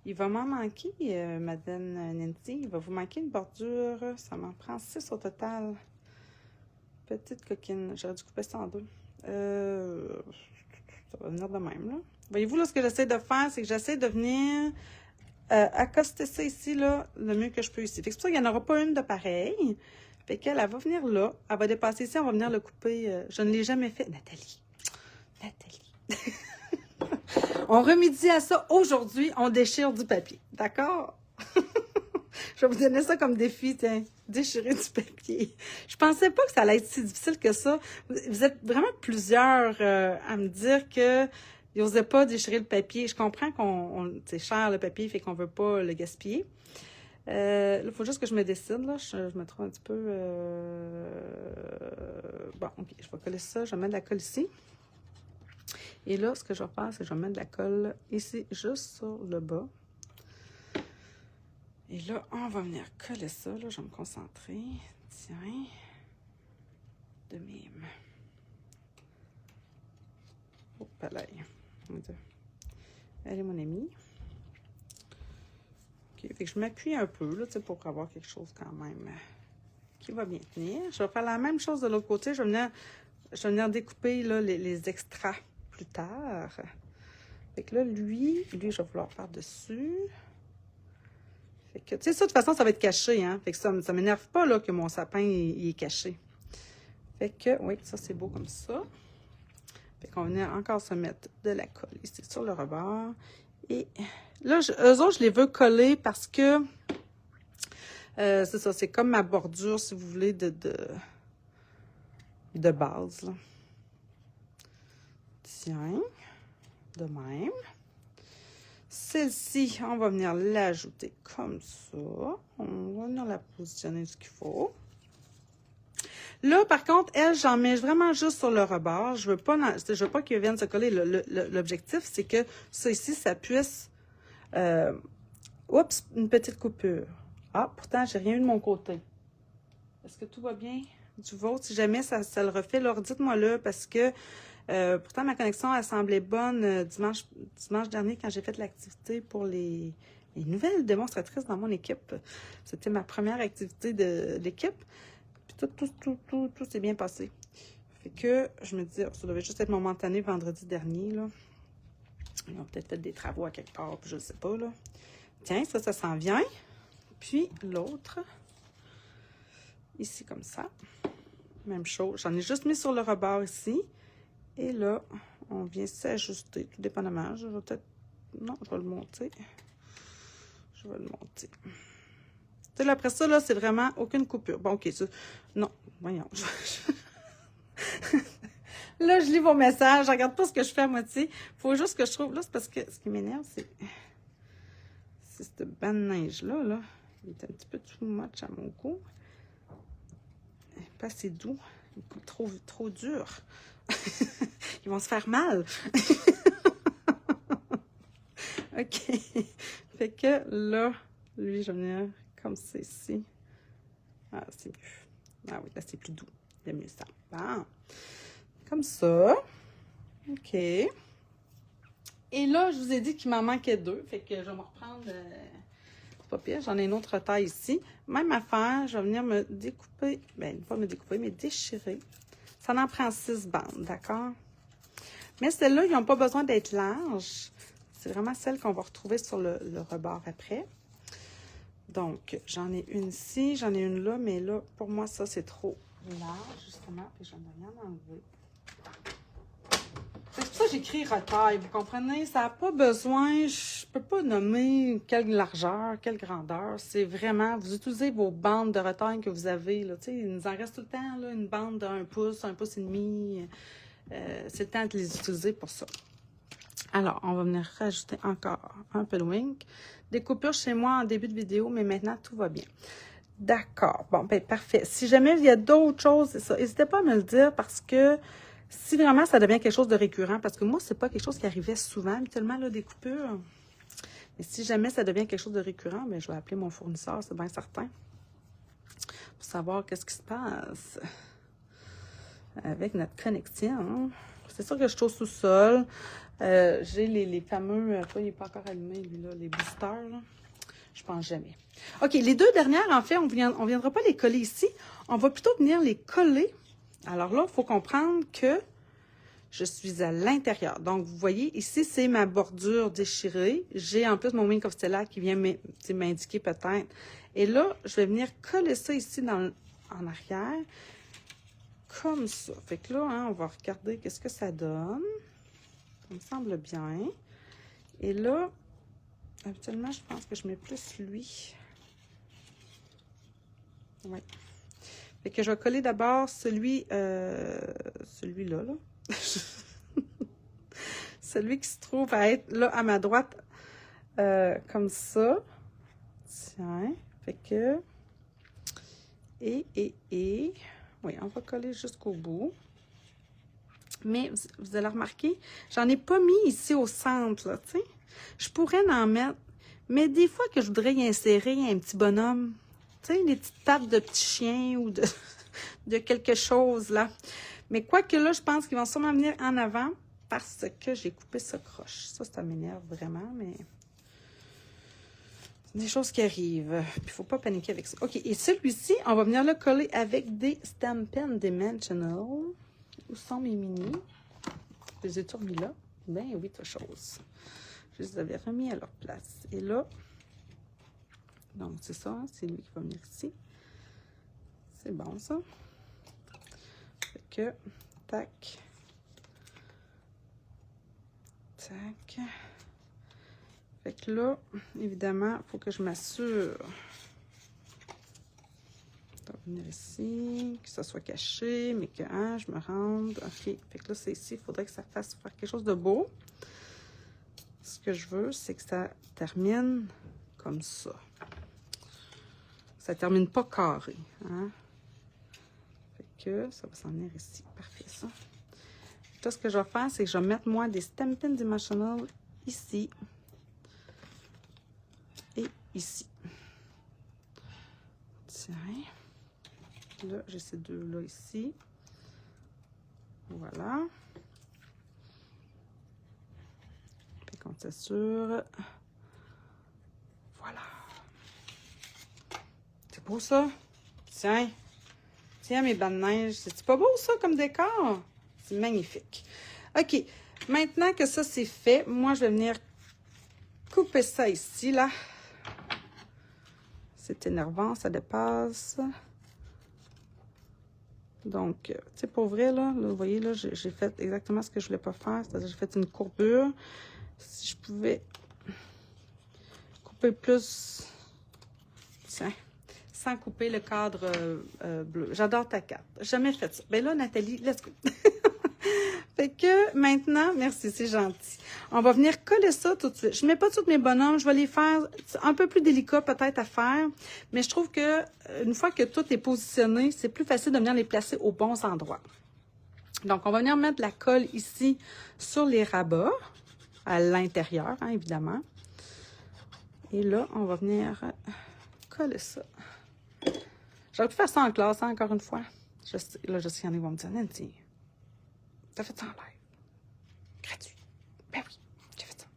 Il va m'en manquer, Madame Nancy. Il va vous manquer une bordure. Ça m'en prend 6 au total. Petite coquine. J'aurais dû couper ça en deux. Ça va venir de même, là. Voyez-vous, là, ce que j'essaie de faire, c'est que j'essaie de venir accoster ça ici, là, le mieux que je peux ici. Fait que c'est pour ça qu'il n'y en aura pas une de pareille. Fait qu'elle, elle va venir là. Elle va dépasser ici. On va venir le couper. Je ne l'ai jamais fait. Nathalie. On remédie à ça. Aujourd'hui, on déchire du papier. D'accord? Je vais vous donner ça comme défi, tiens. Déchirer du papier. Je pensais pas que ça allait être si difficile que ça. Vous êtes vraiment plusieurs à me dire que ils n'osaient pas déchirer le papier. Je comprends c'est cher le papier, fait qu'on veut pas le gaspiller. Il faut juste que je me décide, là. Je me trouve un petit peu... Bon, OK, je vais coller ça. Je vais mettre de la colle ici. Et là, ce que je vais faire, c'est que je vais mettre de la colle ici, juste sur le bas. Et là, on va venir coller ça. Là, je vais me concentrer. Tiens. De même. Oh, palais. Allez, mon ami. OK. Fait que je m'appuie un peu, là, tu sais, pour avoir quelque chose quand même qui va bien tenir. Je vais faire la même chose de l'autre côté. Je vais venir découper, là, les extras plus tard. Fait que là, lui, je vais vouloir faire dessus. Fait que, tu sais, ça, de toute façon, ça va être caché, hein. Fait que ça m'énerve pas, là, que mon sapin, il est caché. Fait que, oui, ça, c'est beau comme ça. Fait qu'on va venir encore se mettre de la colle ici sur le rebord. Et là, eux autres, je les veux coller parce que, c'est ça, c'est comme ma bordure, si vous voulez, de base, là. Tiens, de même. Celle-ci, on va venir l'ajouter comme ça. On va venir la positionner ce qu'il faut. Là, par contre, elle, j'en mets vraiment juste sur le rebord. Je veux pas qu'elle vienne se coller. L'objectif, c'est que ça ici, ça puisse... oups, une petite coupure. Ah, pourtant, j'ai rien eu de mon côté. Est-ce que tout va bien du vôtre? Si jamais ça le refait, alors dites-moi là, parce que pourtant, ma connexion, elle semblait bonne dimanche dernier quand j'ai fait l'activité pour les nouvelles démonstratrices dans mon équipe. C'était ma première activité de l'équipe. Tout s'est bien passé. Fait que je me dis, ça devait juste être momentané vendredi dernier, là. Ils ont peut-être fait des travaux à quelque part, puis je ne sais pas, là. Tiens, ça s'en vient. Puis l'autre, ici comme ça. Même chose. J'en ai juste mis sur le rebord ici. Et là, on vient s'ajuster, tout dépendamment. Je vais peut-être... Non, je vais le monter. Je vais le monter. Tu sais, après ça, là, c'est vraiment aucune coupure. Bon, OK, ça... Non, voyons. Là, je lis vos messages. Je regarde pas ce que je fais à moitié. Il faut juste que je trouve... Là, c'est parce que ce qui m'énerve, c'est cette bande de neige-là, là. Il est un petit peu too much à mon goût. Pas assez doux. Trop dur. Ils vont se faire mal. OK. Fait que là, lui, je vais venir comme c'est ici. Ah, c'est mieux. Ah oui, là, c'est plus doux. C'est mieux ça. Bon. Comme ça. OK. Et là, je vous ai dit qu'il m'en manquait 2. Fait que je vais me reprendre... c'est pas pire. J'en ai une autre taille ici. Même affaire, je vais venir me découper. Ben, pas me découper, mais déchirer. Ça en prend 6 bandes, d'accord? Mais celles-là, ils n'ont pas besoin d'être larges. C'est vraiment celles qu'on va retrouver sur le rebord après. Donc, j'en ai une ici, j'en ai une là, mais là, pour moi, ça, c'est trop large, justement. Puis, j'en ai rien enlevé. C'est pour ça que j'écris retaille, vous comprenez? Ça n'a pas besoin, je peux pas nommer quelle largeur, quelle grandeur. C'est vraiment, vous utilisez vos bandes de retaille que vous avez, là. Tu sais, il nous en reste tout le temps, là, une bande de 1 pouce et demi. C'est le temps de les utiliser pour ça. Alors, on va venir rajouter encore un peu de wing. Des coupures chez moi en début de vidéo, mais maintenant, tout va bien. D'accord. Bon, ben parfait. Si jamais il y a d'autres choses, c'est ça. N'hésitez pas à me le dire parce que si vraiment ça devient quelque chose de récurrent, parce que moi, c'est pas quelque chose qui arrivait souvent, habituellement, là, des coupures. Mais si jamais ça devient quelque chose de récurrent, ben, je vais appeler mon fournisseur, c'est bien certain. Pour savoir qu'est-ce qui se passe avec notre connexion. C'est sûr que je suis au sous-sol. J'ai les fameux... il n'est pas encore allumé, lui, là, les boosters, là. Je pense jamais. OK, les 2 dernières, en fait, on ne viendra pas les coller ici. On va plutôt venir les coller. Alors là, il faut comprendre que je suis à l'intérieur. Donc, vous voyez, ici, c'est ma bordure déchirée. J'ai en plus mon wing of Stella qui vient m'indiquer peut-être. Et là, je vais venir coller ça ici en arrière. Comme ça. Fait que là, hein, on va regarder qu'est-ce que ça donne. Ça me semble bien. Et là, habituellement, je pense que je mets plus lui. Oui. Fait que je vais coller d'abord celui-là, là. Celui qui se trouve à être là à ma droite, comme ça. Tiens. Fait que... Et... Oui, on va coller jusqu'au bout. Mais vous allez remarquer, j'en ai pas mis ici au centre, là, tu sais. Je pourrais en mettre, mais des fois que je voudrais y insérer un petit bonhomme, tu sais, des petites pattes de petits chiens ou de quelque chose, là. Mais quoique là, je pense qu'ils vont sûrement venir en avant parce que j'ai coupé ce croche. Ça m'énerve vraiment, mais Des choses qui arrivent. Puis, il ne faut pas paniquer avec ça. OK. Et celui-ci, on va venir le coller avec des Stampin' Dimensional. Où sont mes mini? Je les ai remis là. Ben oui, toute chose. Je les avais remis à leur place. Et là, donc c'est ça. C'est lui qui va venir ici. C'est bon, ça. Fait que, tac. Tac. Fait que là, évidemment, il faut que je m'assure de venir ici, que ça soit caché, mais que je me rende. OK. Fait que là, c'est ici. Il faudrait que ça fasse faire quelque chose de beau. Ce que je veux, c'est que ça termine comme ça. Ça termine pas carré. Hein? Fait que ça va s'en venir ici. Parfait, ça. Là, ce que je vais faire, c'est que je vais mettre, moi, des Stampin' Dimensional ici. Et ici. Tiens. Là, j'ai ces deux-là ici. Voilà. Puis qu'on s'assure. Voilà. C'est beau, ça? Tiens. Tiens, mes bandes de neige. C'est pas beau, ça, comme décor? C'est magnifique. OK. Maintenant que ça, c'est fait, moi, je vais venir couper ça ici, là. C'est énervant, ça dépasse. Donc, tu sais, pour vrai, là, vous voyez, là, j'ai fait exactement ce que je voulais pas faire. C'est-à-dire, j'ai fait une courbure. Si je pouvais couper plus... Tiens, sans couper le cadre bleu. J'adore ta carte. Jamais fait ça. Ben là, Nathalie, let's go. Fait que maintenant, merci, c'est gentil. On va venir coller ça tout de suite. Je ne mets pas tous mes bonhommes, je vais les faire un peu plus délicat peut-être à faire, mais je trouve que une fois que tout est positionné, c'est plus facile de venir les placer aux bons endroits. Donc, on va venir mettre de la colle ici sur les rabats, à l'intérieur, hein, évidemment. Et là, on va venir coller ça. J'aurais pu faire ça en classe, hein, encore une fois. Là, je sais qu'il y en a qui vont me dire, Nancy, t'as fait ça en live. Gratuit. Ben oui, j'ai fait ça.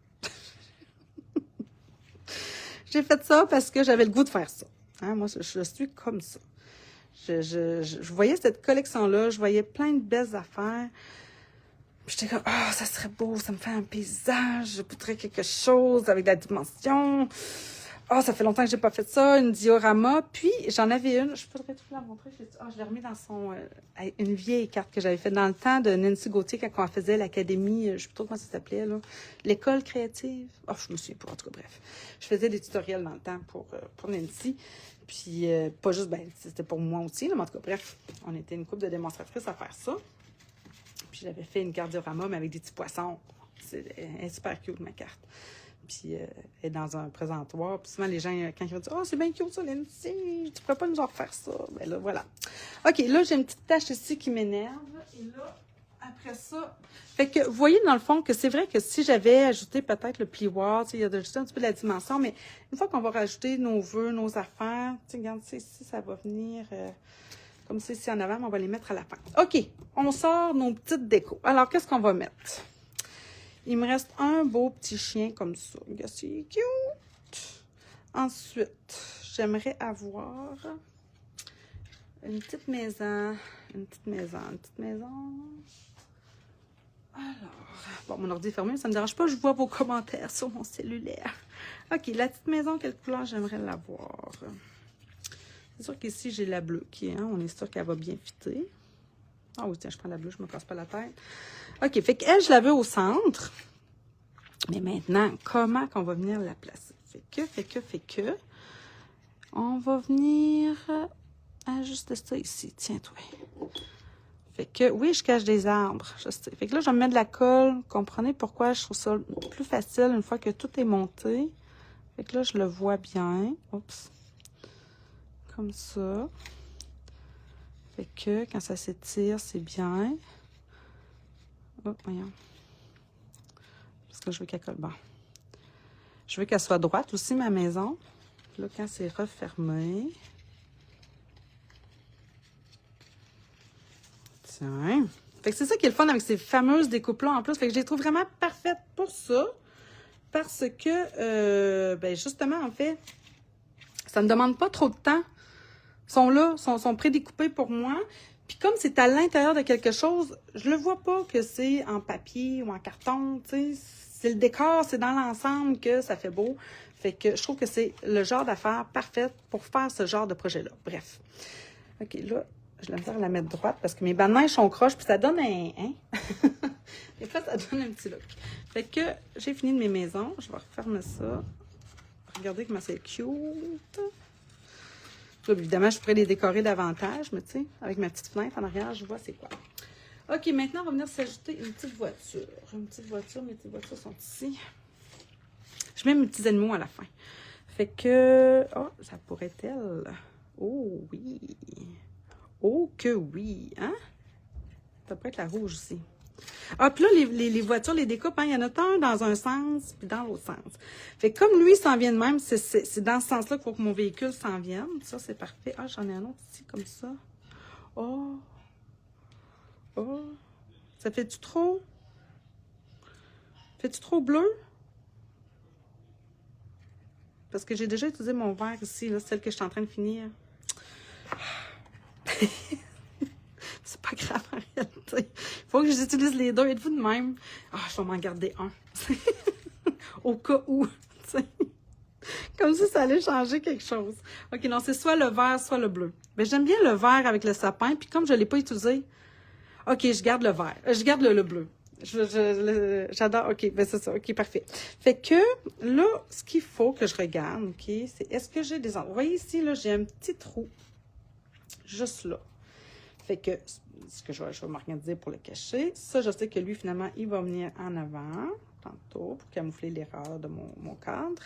J'ai fait ça parce que j'avais le goût de faire ça. Hein, moi, je suis comme ça. Je voyais cette collection-là, je voyais plein de belles affaires. J'étais comme, oh, ça serait beau, ça me fait un paysage, je voudrais quelque chose avec de la dimension. Oh, ça fait longtemps que j'ai pas fait ça, une diorama. Puis, j'en avais une, je pourrais tout la montrer. Je l'ai remis dans une vieille carte que j'avais faite dans le temps de Nancy Gauthier quand on faisait l'académie, je sais pas trop comment ça s'appelait, là. L'école créative. Oh, je me souviens pas, en tout cas, bref. Je faisais des tutoriels dans le temps pour Nancy. Puis, pas juste, ben, c'était pour moi aussi, là, mais en tout cas, bref, on était une couple de démonstratrices à faire ça. Puis, j'avais fait une carte diorama, mais avec des petits poissons. C'est super cute, ma carte. Puis, elle est dans un présentoir. Puis, souvent, les gens, quand ils vont dire, oh, c'est bien cute, ça, Nancy, tu pourrais pas nous en refaire ça. Ben là, voilà. OK, là, j'ai une petite tache ici qui m'énerve. Et là, après ça, fait que, vous voyez, dans le fond, que c'est vrai que si j'avais ajouté peut-être le plioir, tu sais, il y a juste un petit peu de la dimension, mais une fois qu'on va rajouter nos vœux, nos affaires, tu sais, regarde, ici, ça va venir comme ça, ici en avant, mais on va les mettre à la fin. OK, on sort nos petites décos. Alors, qu'est-ce qu'on va mettre? Il me reste un beau petit chien comme ça. Regarde, c'est cute. Ensuite, j'aimerais avoir une petite maison. Une petite maison. Une petite maison. Alors, bon, mon ordi est fermé, ça ne me dérange pas. Je vois vos commentaires sur mon cellulaire. OK, la petite maison, quelle couleur j'aimerais l'avoir? C'est sûr qu'ici, j'ai la bleue qui est, hein, on est sûr qu'elle va bien fitter. Ah oui, tiens, je prends la bleue, je ne me casse pas la tête. OK, fait qu'elle, je la veux au centre. Mais maintenant, comment qu'on va venir la placer? Fait que, on va venir ajuster ça ici. Tiens-toi. Fait que, oui, je cache des arbres. Je sais. Fait que là, je vais me mettre de la colle. Comprenez pourquoi je trouve ça plus facile une fois que tout est monté. Fait que là, je le vois bien. Oups. Comme ça. Fait que, quand ça s'étire, c'est bien. Oh, voyons. Parce que je veux qu'elle colle. Bon. Je veux qu'elle soit droite aussi, ma maison. Là, quand c'est refermé. Tiens. Fait que c'est ça qui est le fun avec ces fameuses découpes-là en plus. Fait que je les trouve vraiment parfaites pour ça. Parce que, ben justement, en fait, Ça ne demande pas trop de temps. Ils sont là, sont prédécoupés pour moi. Puis comme c'est à l'intérieur de quelque chose, je le vois pas que c'est en papier ou en carton, tu sais. C'est le décor, c'est dans l'ensemble que ça fait beau. Fait que je trouve que c'est le genre d'affaire parfaite pour faire ce genre de projet-là. Bref. OK, là, je vais me la mettre droite parce que mes bandes de neige sont croches, puis ça donne un... Hein? Des fois, ça donne un petit look. Fait que j'ai fini de mes maisons. Je vais refermer ça. Regardez comment c'est cute. Là, évidemment, je pourrais les décorer davantage, mais tu sais, avec ma petite fenêtre en arrière, je vois c'est quoi. OK, maintenant, on va venir s'ajouter une petite voiture. Une petite voiture, mes petites voitures sont ici. Je mets mes petits animaux à la fin. Fait que... Oh, ça pourrait être elle. Oh oui. Oh que oui. Hein? Ça pourrait être la rouge aussi. Ah, puis là, les voitures, les découpes, hein, il y en a un dans un sens, puis dans l'autre sens. Fait que comme lui s'en vient de même, c'est dans ce sens-là qu'il faut que mon véhicule s'en vienne. Ça, c'est parfait. Ah, j'en ai un autre ici, comme ça. Oh! Oh! Ça fait-tu trop? Fait-tu trop bleu? Parce que j'ai déjà utilisé mon vert ici, là, celle que je suis en train de finir. C'est pas grave en réalité. Il faut que j'utilise les deux. Êtes-vous de même? Ah, je vais m'en garder un. Au cas où. T'sais. Comme si ça allait changer quelque chose. OK, non, c'est soit le vert, soit le bleu. Mais j'aime bien le vert avec le sapin. Puis comme je ne l'ai pas utilisé, OK, je garde le vert. Je garde le bleu. J'adore. OK, ben c'est ça. OK, parfait. Fait que là, ce qu'il faut que je regarde, OK, c'est est-ce que j'ai des endroits. Vous voyez ici, là, j'ai un petit trou. Juste là. Fait que, ce que je vais m'organiser pour le cacher. Ça, je sais que lui, finalement, il va venir en avant, tantôt, pour camoufler l'erreur de mon cadre.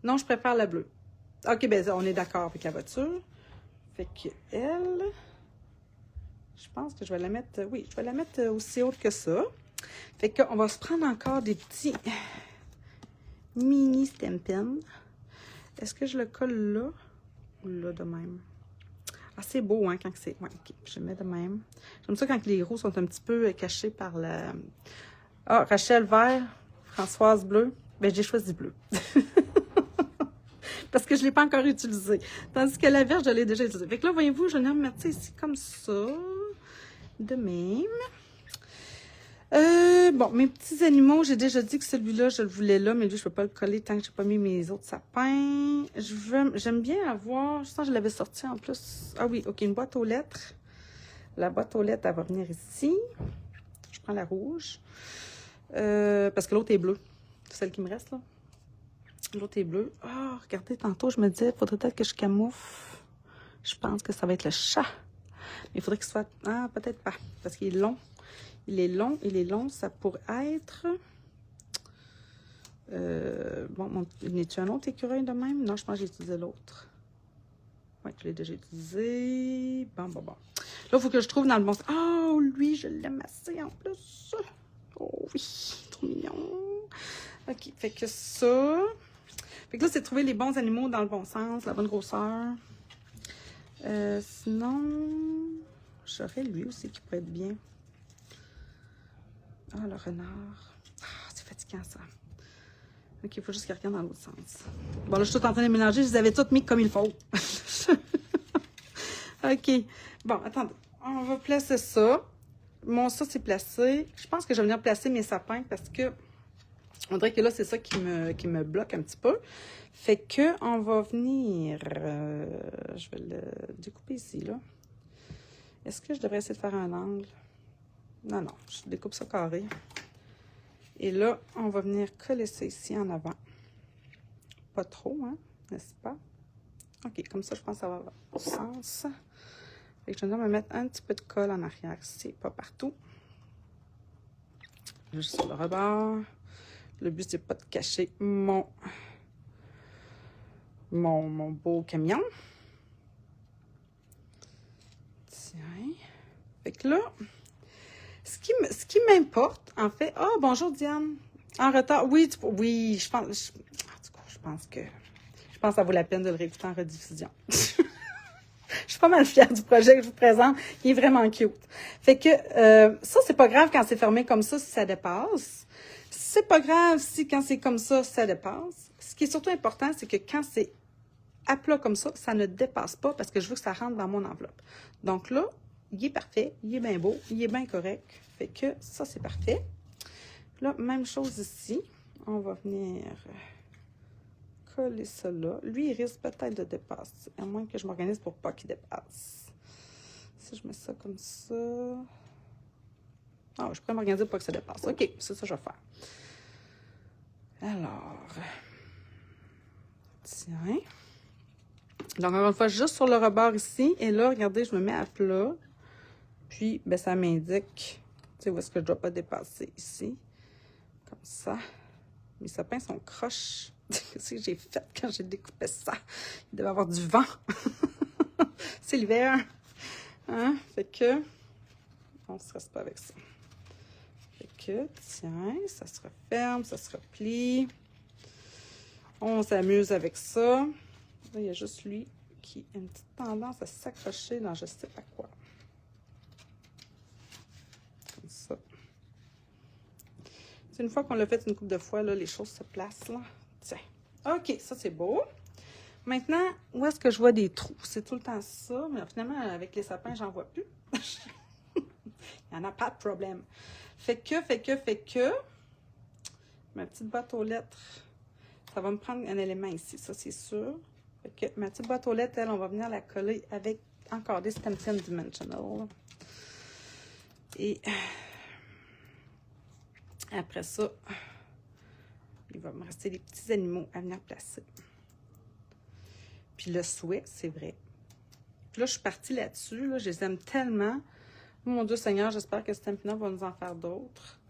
Non, je préfère la bleue. OK, ben on est d'accord avec la voiture. Fait que elle, je pense que je vais la mettre, oui, je vais la mettre aussi haute que ça. Fait qu'on va se prendre encore des petits mini Stampin'. Est-ce que je le colle là ou là de même? Ah, c'est beau, hein, quand c'est... Ouais, OK, je le mets de même. J'aime ça quand les roues sont un petit peu cachés par la... Ah, Rachel vert, Françoise bleu. Ben, j'ai choisi bleu. Parce que je ne l'ai pas encore utilisé. Tandis que la verte, je l'ai déjà utilisée. Fait que là, voyez-vous, je viens de mettre ça ici comme ça. De même. Bon, mes petits animaux, j'ai déjà dit que celui-là, je le voulais là, mais lui, je ne peux pas le coller tant que je n'ai pas mis mes autres sapins. J'aime bien avoir, je sens que je l'avais sorti en plus. Ah oui, OK, une boîte aux lettres. La boîte aux lettres, elle va venir ici. Je prends la rouge. Parce que l'autre est bleue. C'est celle qui me reste, là. L'autre est bleue. Ah, regardez, tantôt, je me disais, il faudrait peut-être que je camoufle. Je pense que ça va être le chat. Mais il faudrait qu'il soit... Ah, peut-être pas, parce qu'il est long. Il est long, ça pourrait être... bon, n'es-tu un autre écureuil de même? Non, je pense que j'ai utilisé l'autre. Oui, je l'ai déjà utilisé. Bon. Là, il faut que je trouve dans le bon... Oh, lui, je l'aime assez en plus. Oh oui, trop mignon. OK, fait que ça... Fait que là, c'est trouver les bons animaux dans le bon sens, la bonne grosseur. Sinon, j'aurais lui aussi qui pourrait être bien. Ah, le renard. Ah, c'est fatigant, ça. OK, il faut juste qu'il regarde dans l'autre sens. Bon, là, je suis tout en train de mélanger. Je les avais toutes mis comme il faut. OK. Bon, attendez. On va placer ça. Mon ça, c'est placé. Je pense que je vais venir placer mes sapins parce que on dirait que là, c'est ça qui me bloque un petit peu. Fait que on va venir... je vais le découper ici, là. Est-ce que je devrais essayer de faire un angle? Non, je découpe ça carré. Et là, on va venir coller ça ici en avant. Pas trop, hein, n'est-ce pas? OK, comme ça, je pense que ça va avoir du sens. Fait que je vais me mettre un petit peu de colle en arrière ici, pas partout. Juste sur le rebord. Le but, c'est pas de cacher mon beau camion. Tiens. Fait que là... Ce qui m'importe, en fait... Ah, oh, bonjour, Diane. En retard. Oui, je pense... Je pense que ça vaut la peine de le réécouter en rediffusion. Je suis pas mal fière du projet que je vous présente. Il est vraiment cute. Fait que ça, c'est pas grave quand c'est fermé comme ça, si ça dépasse. C'est pas grave si quand c'est comme ça, ça dépasse. Ce qui est surtout important, c'est que quand c'est à plat comme ça, ça ne dépasse pas parce que je veux que ça rentre dans mon enveloppe. Donc là, il est parfait, il est bien beau, il est bien correct. Fait que ça, c'est parfait. Là, même chose ici. On va venir coller ça là. Lui, il risque peut-être de dépasser, à moins que je m'organise pour pas qu'il dépasse. Si je mets ça comme ça... Ah, je pourrais m'organiser pour pas que ça dépasse. OK, c'est ça que je vais faire. Alors... Tiens. Donc, encore une fois, juste sur le rebord ici. Et là, regardez, je me mets à plat. Puis, ben, ça m'indique, tu sais, où est-ce que je ne dois pas dépasser ici. Comme ça. Mes sapins sont croches. Qu'est-ce que j'ai fait quand j'ai découpé ça? Il devait y avoir du vent. C'est l'hiver. Hein? Fait que, on ne se reste pas avec ça. Fait que, tiens, ça se referme, ça se replie. On s'amuse avec ça. Là, il y a juste lui qui a une petite tendance à s'accrocher dans je sais pas quoi. Comme ça. C'est une fois qu'on l'a fait une couple de fois, là, les choses se placent, là. Tiens. OK, ça, c'est beau. Maintenant, où est-ce que je vois des trous? C'est tout le temps ça, mais finalement, avec les sapins, j'en vois plus. Il n'y en a pas de problème. Fait que, ma petite boîte aux lettres, ça va me prendre un élément ici, ça, c'est sûr. Fait que ma petite boîte aux lettres, elle, on va venir la coller avec encore des Stampin' Dimensional. Et après ça, il va me rester des petits animaux à venir placer. Puis le souhait, c'est vrai. Puis là, je suis partie là-dessus. Là, je les aime tellement. Oh, mon Dieu Seigneur, j'espère que Stampin' va nous en faire d'autres.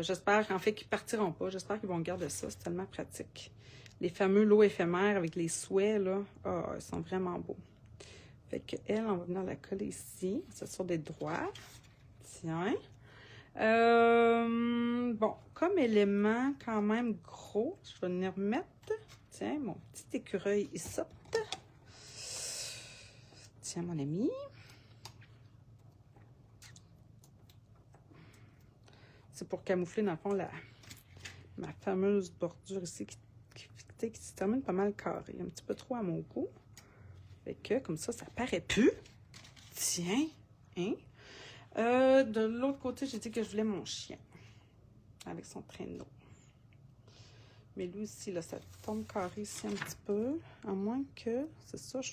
J'espère, en fait, qu'ils partiront pas. J'espère qu'ils vont garder ça. C'est tellement pratique. Les fameux lots éphémères avec les souhaits, là, oh, ils sont vraiment beaux. Fait que elle, on va venir la coller ici. C'est sur des droits. Tiens. Bon, comme élément quand même gros, je vais venir mettre, tiens, mon petit écureuil ici. Tiens, mon ami. C'est pour camoufler, dans le fond, ma fameuse bordure ici qui se termine pas mal carré. Un petit peu trop à mon goût. Fait que, comme ça paraît plus. Tiens, hein? De l'autre côté, j'ai dit que je voulais mon chien. Avec son traîneau. Mais lui aussi, là, ça tombe carré ici un petit peu. À moins que, c'est ça, je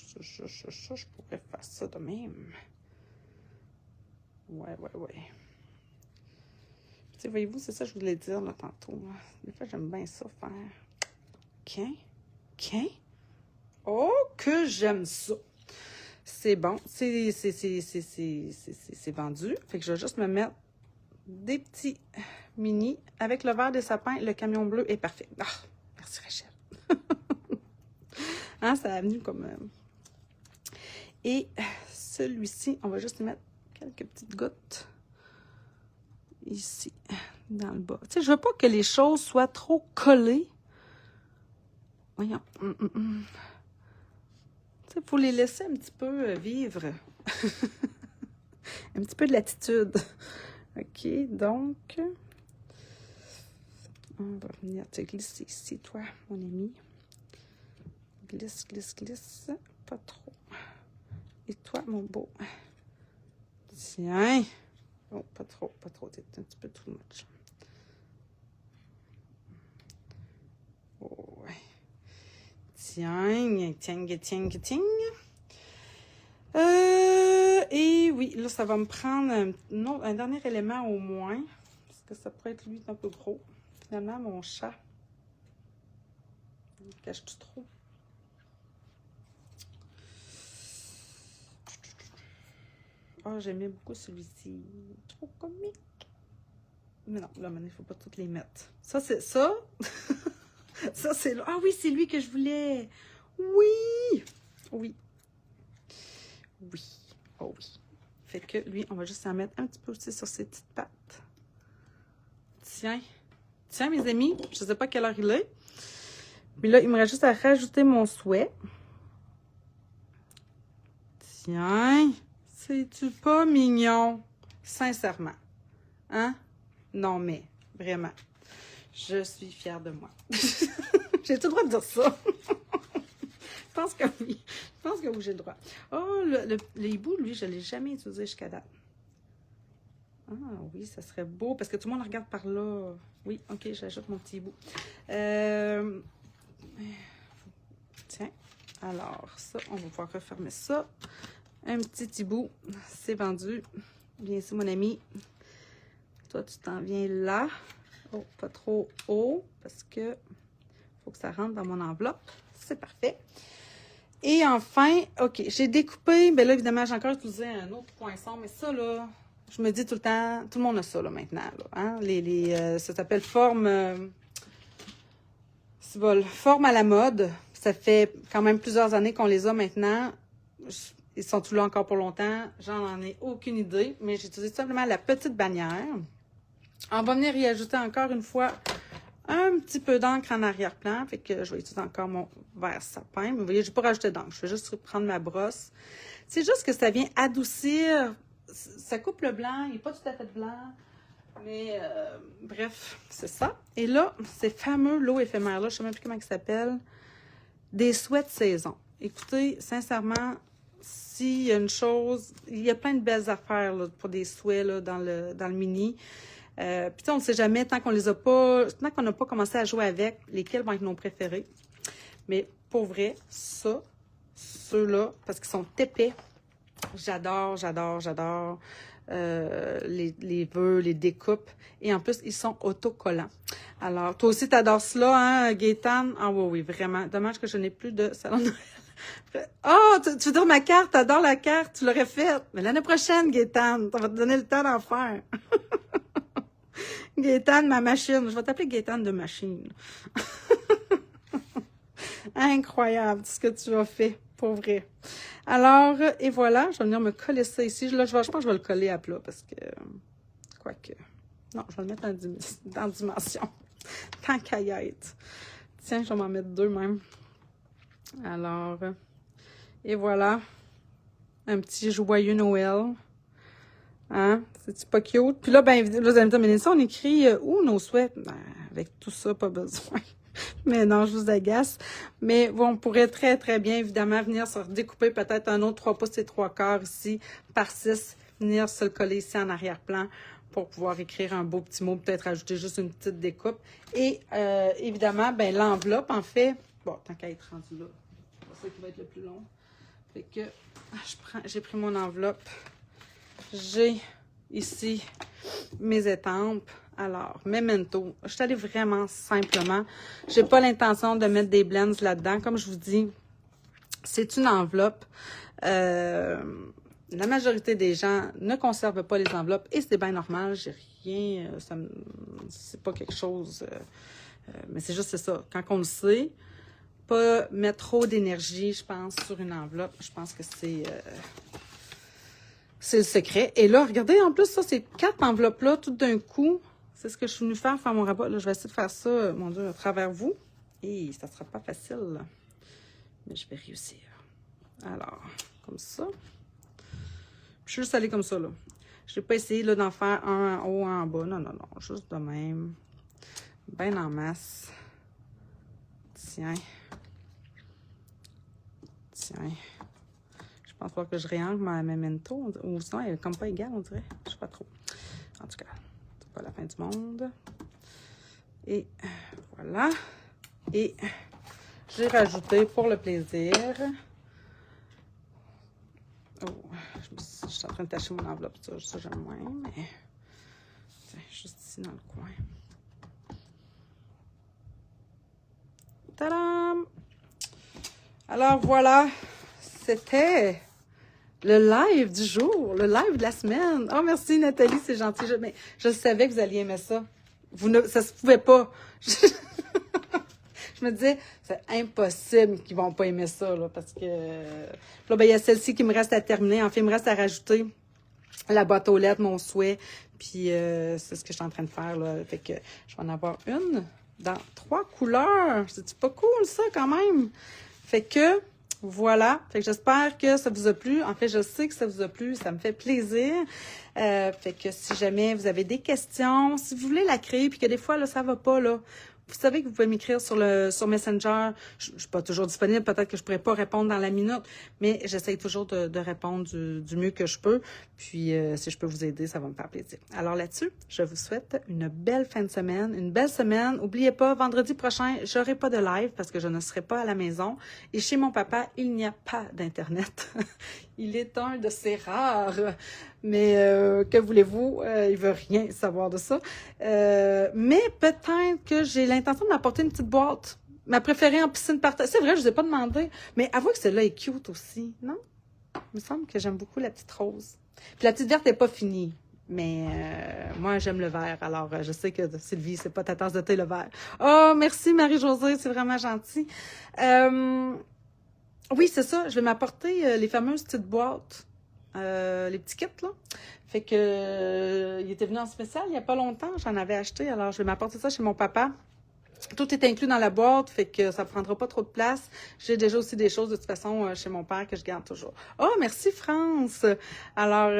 pourrais faire ça de même. Ouais. Tu sais, voyez-vous, c'est ça que je voulais dire, là, tantôt. Là. Des fois, j'aime bien ça faire. Qu'un? Oh, que j'aime ça! C'est bon. C'est vendu. Fait que je vais juste me mettre des petits mini. Avec le verre des sapins, le camion bleu est parfait. Ah, merci Rachel. Hein, ça a venu comme... Et celui-ci, on va juste mettre quelques petites gouttes ici, dans le bas. Tu sais, je veux pas que les choses soient trop collées. Voyons. Tu sais, il faut les laisser un petit peu vivre. Un petit peu de latitude. OK, donc, on va venir te glisser ici, toi, mon ami. Glisse. Pas trop. Et toi, mon beau. Tiens. Oh, pas trop. T'es un petit peu too much. Oh, ouais. Tiens. Et oui, là, ça va me prendre un dernier élément au moins. Parce que ça pourrait être lui un peu gros. Finalement, mon chat. Il cache-tu trop? Oh, j'aimais beaucoup celui-ci. Trop comique. Mais non, là, maintenant, il ne faut pas toutes les mettre. Ça, c'est ça. Ça, c'est là. Ah oui, c'est lui que je voulais. Oui. Oh oui. Fait que lui, on va juste en mettre un petit peu aussi sur ses petites pattes. Tiens, mes amis, je ne sais pas quelle heure il est. Puis là, il me reste juste à rajouter mon souhait. Tiens, c'est-tu pas mignon? Sincèrement. Hein? Non, mais vraiment, je suis fière de moi. J'ai tout le droit de dire ça. pense que oui. Je pense que oui, j'ai le droit. Oh, le hibou, lui, je ne l'ai jamais utilisé jusqu'à date. Ah oui, ça serait beau, parce que tout le monde regarde par là. Oui, ok, j'ajoute mon petit hibou. Tiens, alors ça, on va pouvoir refermer ça. Un petit hibou, c'est vendu. Viens ici, mon ami. Toi, tu t'en viens là. Oh, pas trop haut, parce que faut que ça rentre dans mon enveloppe. C'est parfait. Et enfin, ok, j'ai découpé, ben là, évidemment, j'ai encore utilisé un autre poinçon, mais ça, là, je me dis tout le temps, tout le monde a ça, là, maintenant, là, hein? Ça s'appelle forme, c'est bon, forme à la mode. Ça fait quand même plusieurs années qu'on les a maintenant. Ils sont-ils là encore pour longtemps? J'en ai aucune idée, mais j'ai utilisé tout simplement la petite bannière. On va venir y ajouter encore une fois un petit peu d'encre en arrière-plan. Fait que je vais utiliser encore mon vert sapin. Mais vous voyez, je n'ai pas rajouté d'encre. Je vais juste prendre ma brosse. C'est juste que ça vient adoucir. Ça coupe le blanc. Il n'est pas tout à fait blanc. Mais bref, c'est ça. Et là, ces fameux lots éphémères-là, je ne sais même plus comment ils s'appellent, des souhaits de saison. Écoutez, sincèrement, s'il y a une chose, il y a plein de belles affaires là, pour des souhaits là, dans le mini. Puis on ne sait jamais, tant qu'on les a pas, tant qu'on n'a pas commencé à jouer avec, lesquels vont être nos préférés. Mais pour vrai, ça, ceux-là, parce qu'ils sont épais, j'adore, j'adore, j'adore les vœux, les découpes. Et en plus, ils sont autocollants. Alors, toi aussi, tu adores cela, hein, Gaétane? Ah oui, oui, vraiment. Dommage que je n'ai plus de salon de Noël. Oh, tu veux dire ma carte? Tu adores la carte? Tu l'aurais faite. Mais l'année prochaine, Gaétane, on va te donner le temps d'en faire. Gaétane, ma machine. Je vais t'appeler Gaétane de machine. Incroyable ce que tu as fait, pour vrai. Alors, et voilà, je vais venir me coller ça ici. Là, je pense que je vais le coller à plat parce que, quoique, non, je vais le mettre en dimension. Tant qu'à y être. Tiens, je vais m'en mettre deux même. Alors, et voilà, un petit joyeux Noël. Hein? C'est-tu pas cute? Puis là, ben, là, vous allez me dire, mais ça, on écrit où nos souhaits? Ben, avec tout ça, pas besoin. Mais non, je vous agace. Mais bon, on pourrait très, très bien, évidemment, venir se découper peut-être un autre 3 pouces et 3/4 ici, par 6, venir se le coller ici en arrière-plan pour pouvoir écrire un beau petit mot, peut-être ajouter juste une petite découpe. Et évidemment, ben l'enveloppe, en fait, bon, tant qu'à être rendu là, c'est ça qui va être le plus long. Fait que, j'ai pris mon enveloppe. J'ai ici mes étampes. Alors, Memento. Je suis allée vraiment simplement. J'ai pas l'intention de mettre des blends là-dedans. Comme je vous dis, c'est une enveloppe. La majorité des gens ne conservent pas les enveloppes et c'est bien normal. J'ai rien. C'est pas quelque chose. Mais c'est juste ça. Quand on le sait, pas mettre trop d'énergie, je pense, sur une enveloppe. Je pense que c'est le secret. Et là, regardez, en plus, ça, ces 4 enveloppes-là, tout d'un coup, c'est ce que je suis venue faire mon rapport. Là, je vais essayer de faire ça, mon Dieu, à travers vous. Et ça ne sera pas facile, là. Mais je vais réussir. Alors, comme ça. Je suis juste allée comme ça, là. Je n'ai pas essayé d'en faire un en haut, un en bas. Non, non, non. Juste de même. Bien en masse. Tiens. Tiens. Je pense pas que je réangle ma Memento. Ou sinon, elle est comme pas égale, on dirait. Je sais pas trop. En tout cas, c'est pas la fin du monde. Et voilà. Et j'ai rajouté pour le plaisir. Oh, je suis en train de tâcher mon enveloppe. Ça j'aime moins, mais tiens, juste ici dans le coin. Tadam! Alors voilà, c'était le live du jour, le live de la semaine. Oh, merci Nathalie, c'est gentil. Mais je savais que vous alliez aimer ça. Ça se pouvait pas. Je me disais, c'est impossible qu'ils vont pas aimer ça, là, parce que là, ben, il y a celle-ci qui me reste à terminer. En fait, il me reste à rajouter la boîte aux lettres, mon souhait. Puis c'est ce que je suis en train de faire, là. Fait que je vais en avoir une dans 3 couleurs. C'est pas cool, ça, quand même. Fait que voilà. Fait que j'espère que ça vous a plu. En fait, je sais que ça vous a plu. Ça me fait plaisir. Fait que si jamais vous avez des questions, si vous voulez la créer, puis que des fois, là, ça va pas, là, Vous savez que vous pouvez m'écrire sur Messenger. Je ne suis pas toujours disponible. Peut-être que je ne pourrais pas répondre dans la minute, mais j'essaie toujours de répondre du mieux que je peux. Puis, si je peux vous aider, ça va me faire plaisir. Alors là-dessus, je vous souhaite une belle fin de semaine, une belle semaine. N'oubliez pas, vendredi prochain, je n'aurai pas de live parce que je ne serai pas à la maison. Et chez mon papa, il n'y a pas d'Internet. Il est un de ces rares. Mais que voulez-vous? Il veut rien savoir de ça. Mais peut-être que j'ai l'intention de m'apporter une petite boîte. Ma préférée en piscine partage. C'est vrai, je ne vous ai pas demandé. Mais avouez que celle-là est cute aussi, non? Il me semble que j'aime beaucoup la petite rose. Puis la petite verte n'est pas finie. Mais moi, j'aime le vert. Alors, je sais que Sylvie, c'est pas ta tasse de thé, le vert. Oh, merci Marie-Josée, c'est vraiment gentil. Oui, c'est ça. Je vais m'apporter les fameuses petites boîtes. Les petits kits, là. Fait que il était venu en spécial il n'y a pas longtemps. J'en avais acheté. Alors, je vais m'apporter ça chez mon papa. Tout est inclus dans la boîte, fait que ça ne prendra pas trop de place. J'ai déjà aussi des choses, de toute façon, chez mon père que je garde toujours. Oh, merci, France! Alors,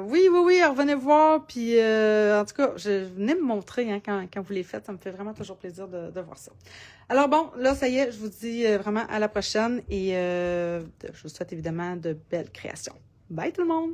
oui, revenez voir. Puis, en tout cas, venez me montrer hein, quand vous les faites. Ça me fait vraiment toujours plaisir de voir ça. Alors bon, là, ça y est, je vous dis vraiment à la prochaine. Et je vous souhaite évidemment de belles créations. Bye tout le monde!